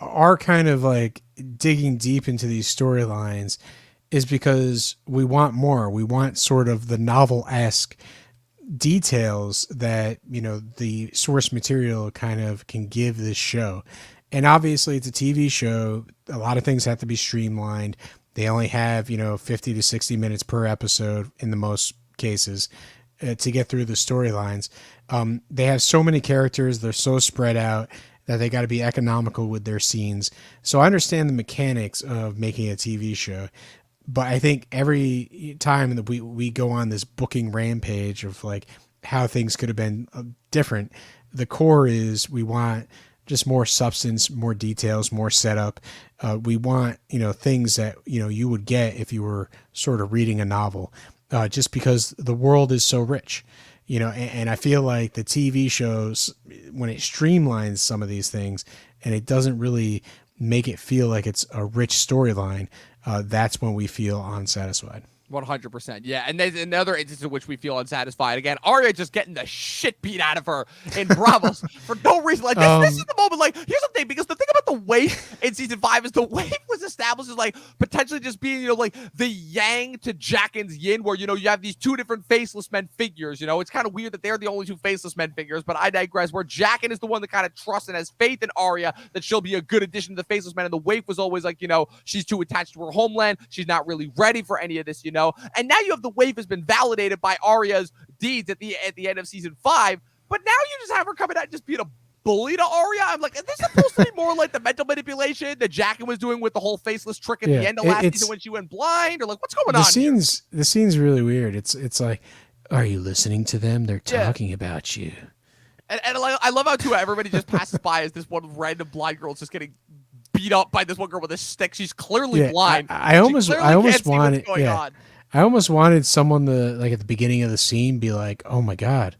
our kind of like digging deep into these storylines is because we want more. We want sort of the novel-esque details that, the source material kind of can give this show. And obviously it's a TV show. A lot of things have to be streamlined. They only have, 50 to 60 minutes per episode in the most cases to get through the storylines. They have so many characters. They're so spread out that they got to be economical with their scenes. So I understand the mechanics of making a TV show, but I think every time that we go on this booking rampage of like how things could have been different, the core is we want just more substance, more details, more setup. We want, things that, you would get if you were sort of reading a novel, just because the world is so rich. And I feel like the TV shows, when it streamlines some of these things and it doesn't really make it feel like it's a rich storyline, that's when we feel unsatisfied. 100%. Yeah. And there's another instance in which we feel unsatisfied. Again, Arya just getting the shit beat out of her in Bravos for no reason. Like, this is the moment. Like, here's the thing, because the thing about the waif in season 5 is the waif was established as like potentially just being, like the yang to Jaqen's yin, where, you have these two different faceless men figures. It's kind of weird that they're the only two faceless men figures, but I digress. Where Jaqen is the one that kind of trusts and has faith in Arya that she'll be a good addition to the faceless men. And the waif was always like, she's too attached to her homeland. She's not really ready for any of this, And now you have the waif has been validated by Arya's deeds at the end of season 5, but now you just have her coming out and just being a bully to Arya. I'm like, is this supposed to be more like the mental manipulation that Jaqen was doing with the whole faceless trick at the end of last season when she went blind? Or like, what's going on here? The scene's really weird. It's like, are you listening to them? They're talking about you. And I love how too everybody just passes by as this one random blind girl is just getting beat up by this one girl with a stick. She's clearly blind. I almost wanted I almost wanted someone to, like, at the beginning of the scene, be like, "Oh my god,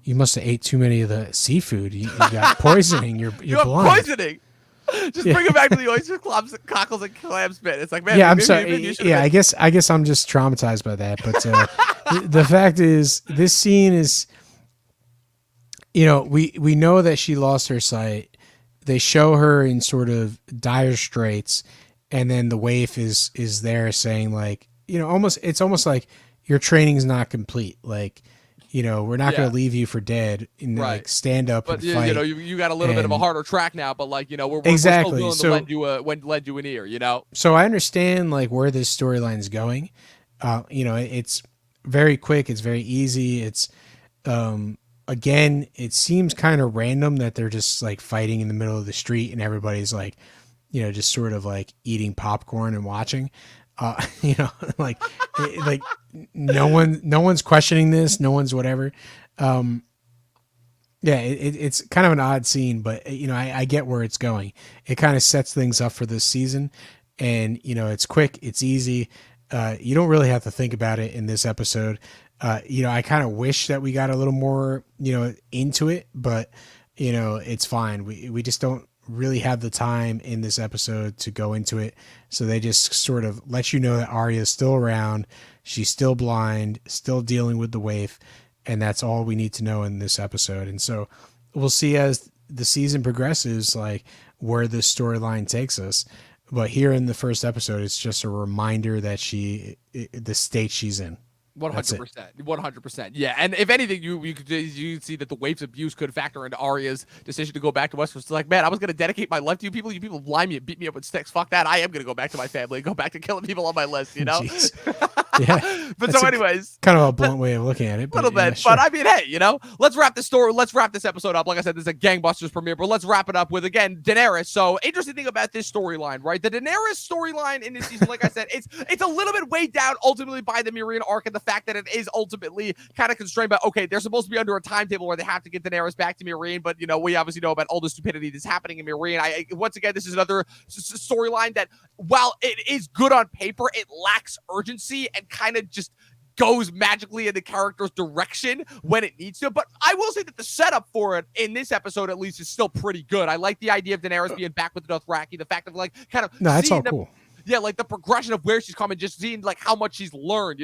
you must have ate too many of the seafood. You got poisoning. You're blind." Poisoning. Just bring it back to the oyster clubs, cockles, and clam spit. It's like, man, I'm sorry. I guess I'm just traumatized by that. But the fact is, this scene is, we know that she lost her sight. They show her in sort of dire straits, and then the waif is there saying, like, it's almost like your training is not complete. Like, we're not going to leave you for dead. And like, stand up and fight. You got a little bit of a harder track now, but like, we're exactly still willing to lend you an ear. So I understand like where this storyline is going. It's very quick. It's very easy. It's again, it seems kind of random that they're just like fighting in the middle of the street and everybody's like, just sort of like eating popcorn and watching. Like no one's questioning this. No one's whatever. It's kind of an odd scene, but I get where it's going. It kind of sets things up for this season, and it's quick, it's easy. You don't really have to think about it in this episode. I kind of wish that we got a little more, into it, but it's fine. We just don't really have the time in this episode to go into it. So they just sort of let you know that Arya's still around. She's still blind, still dealing with the waif. And that's all we need to know in this episode. And so we'll see as the season progresses, like where this storyline takes us. But here in the first episode, it's just a reminder that the state she's in. 100%. 100%. Yeah. And if anything, you could see that the waif's abuse could factor into Arya's decision to go back to Westeros. It's like, man, I was going to dedicate my life to you people. You people lie me and beat me up with sticks. Fuck that. I am going to go back to my family and go back to killing people on my list, Yeah. But so anyways. Kind of a blunt way of looking at it. A little bit. Sure. But I mean, hey, let's wrap this episode up. Like I said, this is a gangbusters premiere, but let's wrap it up with, again, Daenerys. So interesting thing about this storyline, right? The Daenerys storyline in this season, like I said, it's a little bit weighed down ultimately by the Meereen arc and the fact that it is ultimately kind of constrained by, okay, they're supposed to be under a timetable where they have to get Daenerys back to Meereen, but we obviously know about all the stupidity that's happening in Meereen. Once again, this is another storyline that, while it is good on paper, it lacks urgency and kind of just goes magically in the character's direction when it needs to. But I will say that the setup for it in this episode, at least, is still pretty good. I like the idea of Daenerys being back with the Dothraki, the fact of that's all cool. Yeah, like the progression of where she's coming, just seeing like how much she's learned,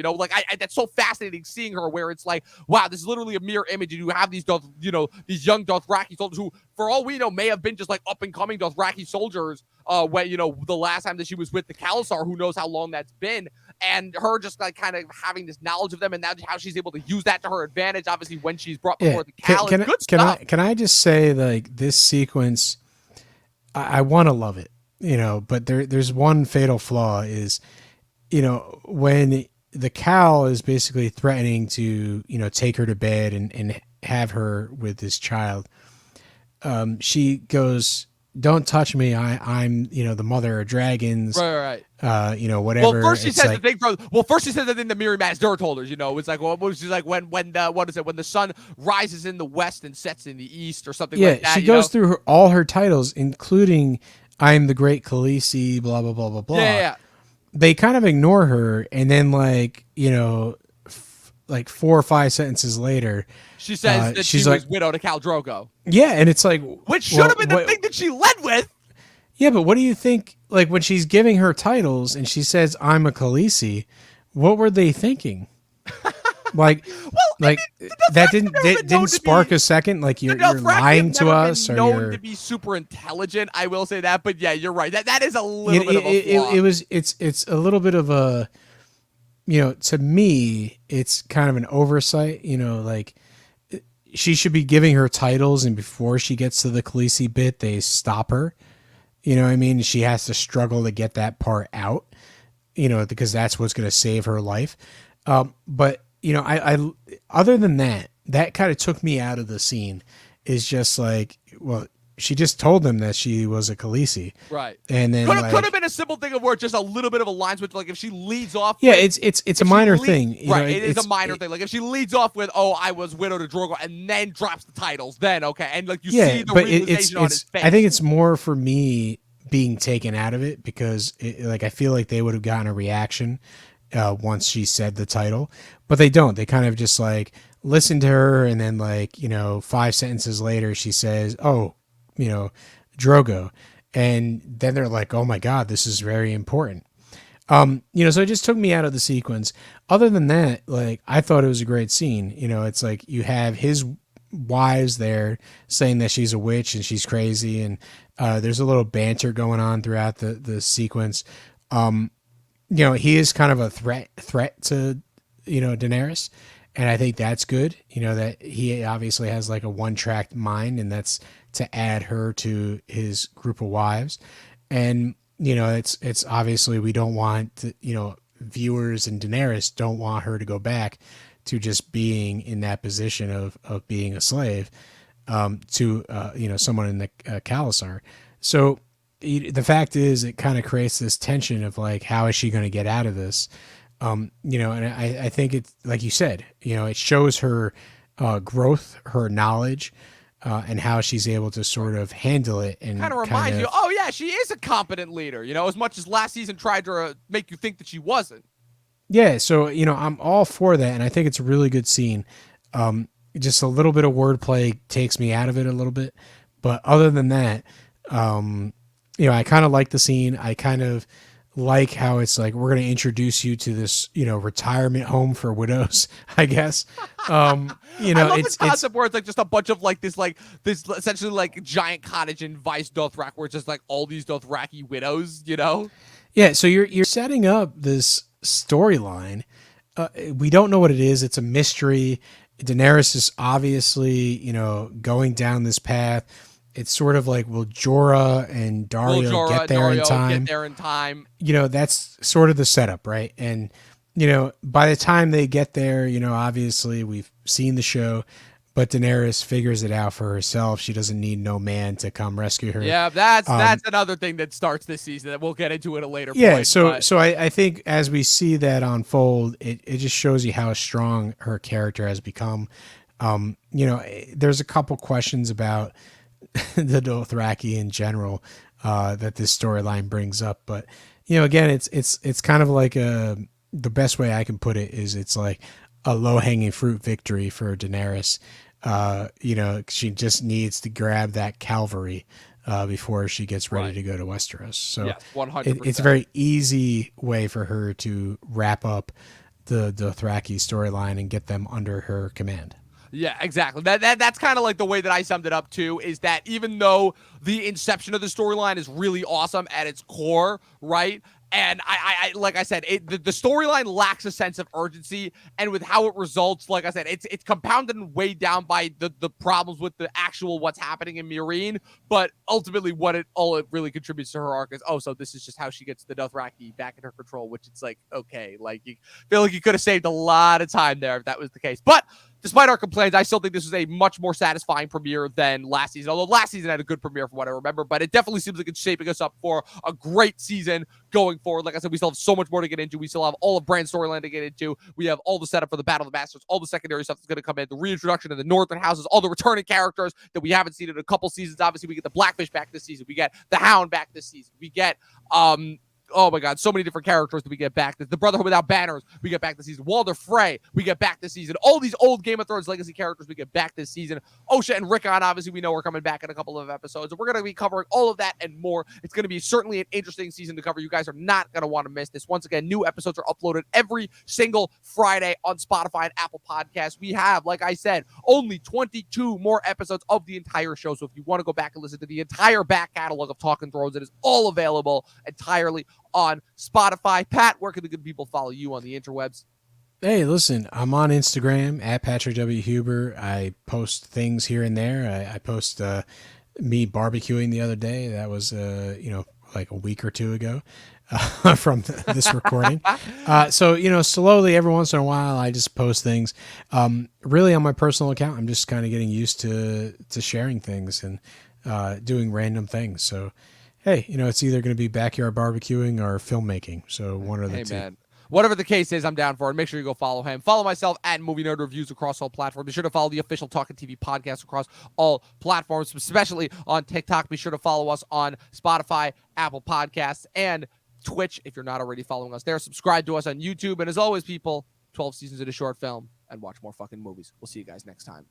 that's so fascinating seeing her, where it's like, wow, this is literally a mirror image, and you have these young Dothraki soldiers who, for all we know, may have been just like up and coming Dothraki soldiers, when the last time that she was with the Khalasar, who knows how long that's been, and her just like kind of having this knowledge of them, and now how she's able to use that to her advantage, obviously when she's brought before the Khal. Good stuff. Can I just say, like, this sequence, I want to love it. But there's one fatal flaw is, when the Khal is basically threatening to, take her to bed and have her with this child, she goes, "Don't touch me. I'm, the mother of dragons." Right. Whatever. Well, first she says the thing. First she says the thing that Meereen Mazdura told her. It's like, she's like, when the sun rises in the west and sets in the east, or something like that. She goes through all her titles, including "I'm the Great Khaleesi," blah blah blah blah blah. Yeah. They kind of ignore her, and then like 4 or 5 sentences later, she says that she was widowed to Khal Drogo. Yeah, and it's like, which should have been the thing that she led with. Yeah, but what do you think? Like, when she's giving her titles and she says, "I'm a Khaleesi," what were they thinking? Like, that didn't spark a second. Like, you're lying to us, or known to be super intelligent. I will say that, but yeah, you're right. That is a little bit of a flaw. It's a little bit of a, to me, it's kind of an oversight. Like, she should be giving her titles, and before she gets to the Khaleesi bit, they stop her. You know what I mean? She has to struggle to get that part out. Because that's what's going to save her life. But I other than that kind of took me out of the scene. Is just like, well, she just told them that she was a Khaleesi, right? And then could have been a simple thing of where just a little bit of a line switch, like if she leads off. Yeah, it's a minor thing, right? It is a minor thing. Like if she leads off with, "Oh, I was widowed to Drogo," and then drops the titles, then okay, and like you see the realization on his face. I think it's more for me being taken out of it because I feel like they would have gotten a reaction once she said the title, but they don't. They kind of just like listen to her, and then 5 sentences later she says, "Oh, Drogo," and then they're like, "Oh my God, this is very important." So it just took me out of the sequence. Other than that, I thought it was a great scene. It's like you have his wives there saying that she's a witch and she's crazy, and there's a little banter going on throughout the sequence. He is kind of a threat to Daenerys, and I think that's good. That he obviously has like a one-track mind, and that's to add her to his group of wives. And it's obviously we don't want to, viewers and Daenerys don't want her to go back to just being in that position of being a slave to someone in the Khalasar. So the fact is, it kind of creates this tension of like, how is she going to get out of this? And I think it's like you said, it shows her growth, her knowledge, and how she's able to sort of handle it, and kind of reminds you, oh yeah, she is a competent leader. As much as last season tried to make you think that she wasn't. Yeah, so I'm all for that, and I think it's a really good scene. just a little bit of wordplay takes me out of it a little bit. But other than that, I kind of like the scene. I kind of like how it's like we're going to introduce you to this, retirement home for widows, I guess. I love the concept where it's like just a bunch of this essentially like giant cottage in Vice Dothrak where it's just like all these Dothraki widows, Yeah, so you're setting up this storyline. We don't know what it is. It's a mystery. Daenerys is obviously, going down this path. It's sort of like, will Jorah and Dario get there in time? Get there in time. That's sort of the setup, right? And, by the time they get there, obviously we've seen the show, but Daenerys figures it out for herself. She doesn't need no man to come rescue her. Yeah, that's another thing that starts this season that we'll get into at a later point. Yeah, so I think as we see that unfold, it just shows you how strong her character has become. There's a couple questions about the Dothraki in general that this storyline brings up, but again, it's kind of like the best way I can put it is it's like a low hanging fruit victory for Daenerys. She just needs to grab that cavalry before she gets ready to go to Westeros. So yes, 100%. It's a very easy way for her to wrap up the Dothraki storyline and get them under her command. Yeah, exactly. That's kind of like the way that I summed it up too, is that even though the inception of the storyline is really awesome at its core, right? And I like I said, the storyline lacks a sense of urgency, and with how it results, like I said, it's compounded and weighed down by the problems with the actual what's happening in Meereen. But ultimately, all it really contributes to her arc is, so this is just how she gets the Dothraki back in her control, which it's like, okay, like you feel like you could have saved a lot of time there if that was the case. But despite our complaints, I still think this was a much more satisfying premiere than last season. Although last season had a good premiere from what I remember, but it definitely seems like it's shaping us up for a great season going forward. Like I said, we still have so much more to get into. We still have all of Bran's storyline to get into. We have all the setup for the Battle of the Bastards, all the secondary stuff that's going to come in, the reintroduction of the Northern houses, all the returning characters that we haven't seen in a couple seasons. Obviously, we get the Blackfish back this season. We get the Hound back this season. We get oh my God, so many different characters that we get back. The Brotherhood Without Banners, we get back this season. Walder Frey, we get back this season. All these old Game of Thrones legacy characters, we get back this season. Osha and Rickon, obviously, we know are coming back in a couple of episodes. And we're going to be covering all of that and more. It's going to be certainly an interesting season to cover. You guys are not going to want to miss this. Once again, new episodes are uploaded every single Friday on Spotify and Apple Podcasts. We have, like I said, only 22 more episodes of the entire show. So if you want to go back and listen to the entire back catalog of Talking Thrones, it is all available entirely on Spotify. Pat, where can the good people follow you on the interwebs? Hey, listen, I'm on Instagram at Patrick W. Huber. I post things here and there. I post me barbecuing the other day. That was, like a week or two ago from this recording. So, slowly every once in a while, I just post things. Really on my personal account, I'm just kind of getting used to sharing things and doing random things. So, hey, it's either going to be backyard barbecuing or filmmaking. So one or the two. Man. Whatever the case is, I'm down for it. Make sure you go follow him. Follow myself at Movie Nerd Reviews across all platforms. Be sure to follow the official Talking TV podcast across all platforms, especially on TikTok. Be sure to follow us on Spotify, Apple Podcasts, and Twitch if you're not already following us there. Subscribe to us on YouTube. And as always, people, 12 seasons in a short film and watch more fucking movies. We'll see you guys next time.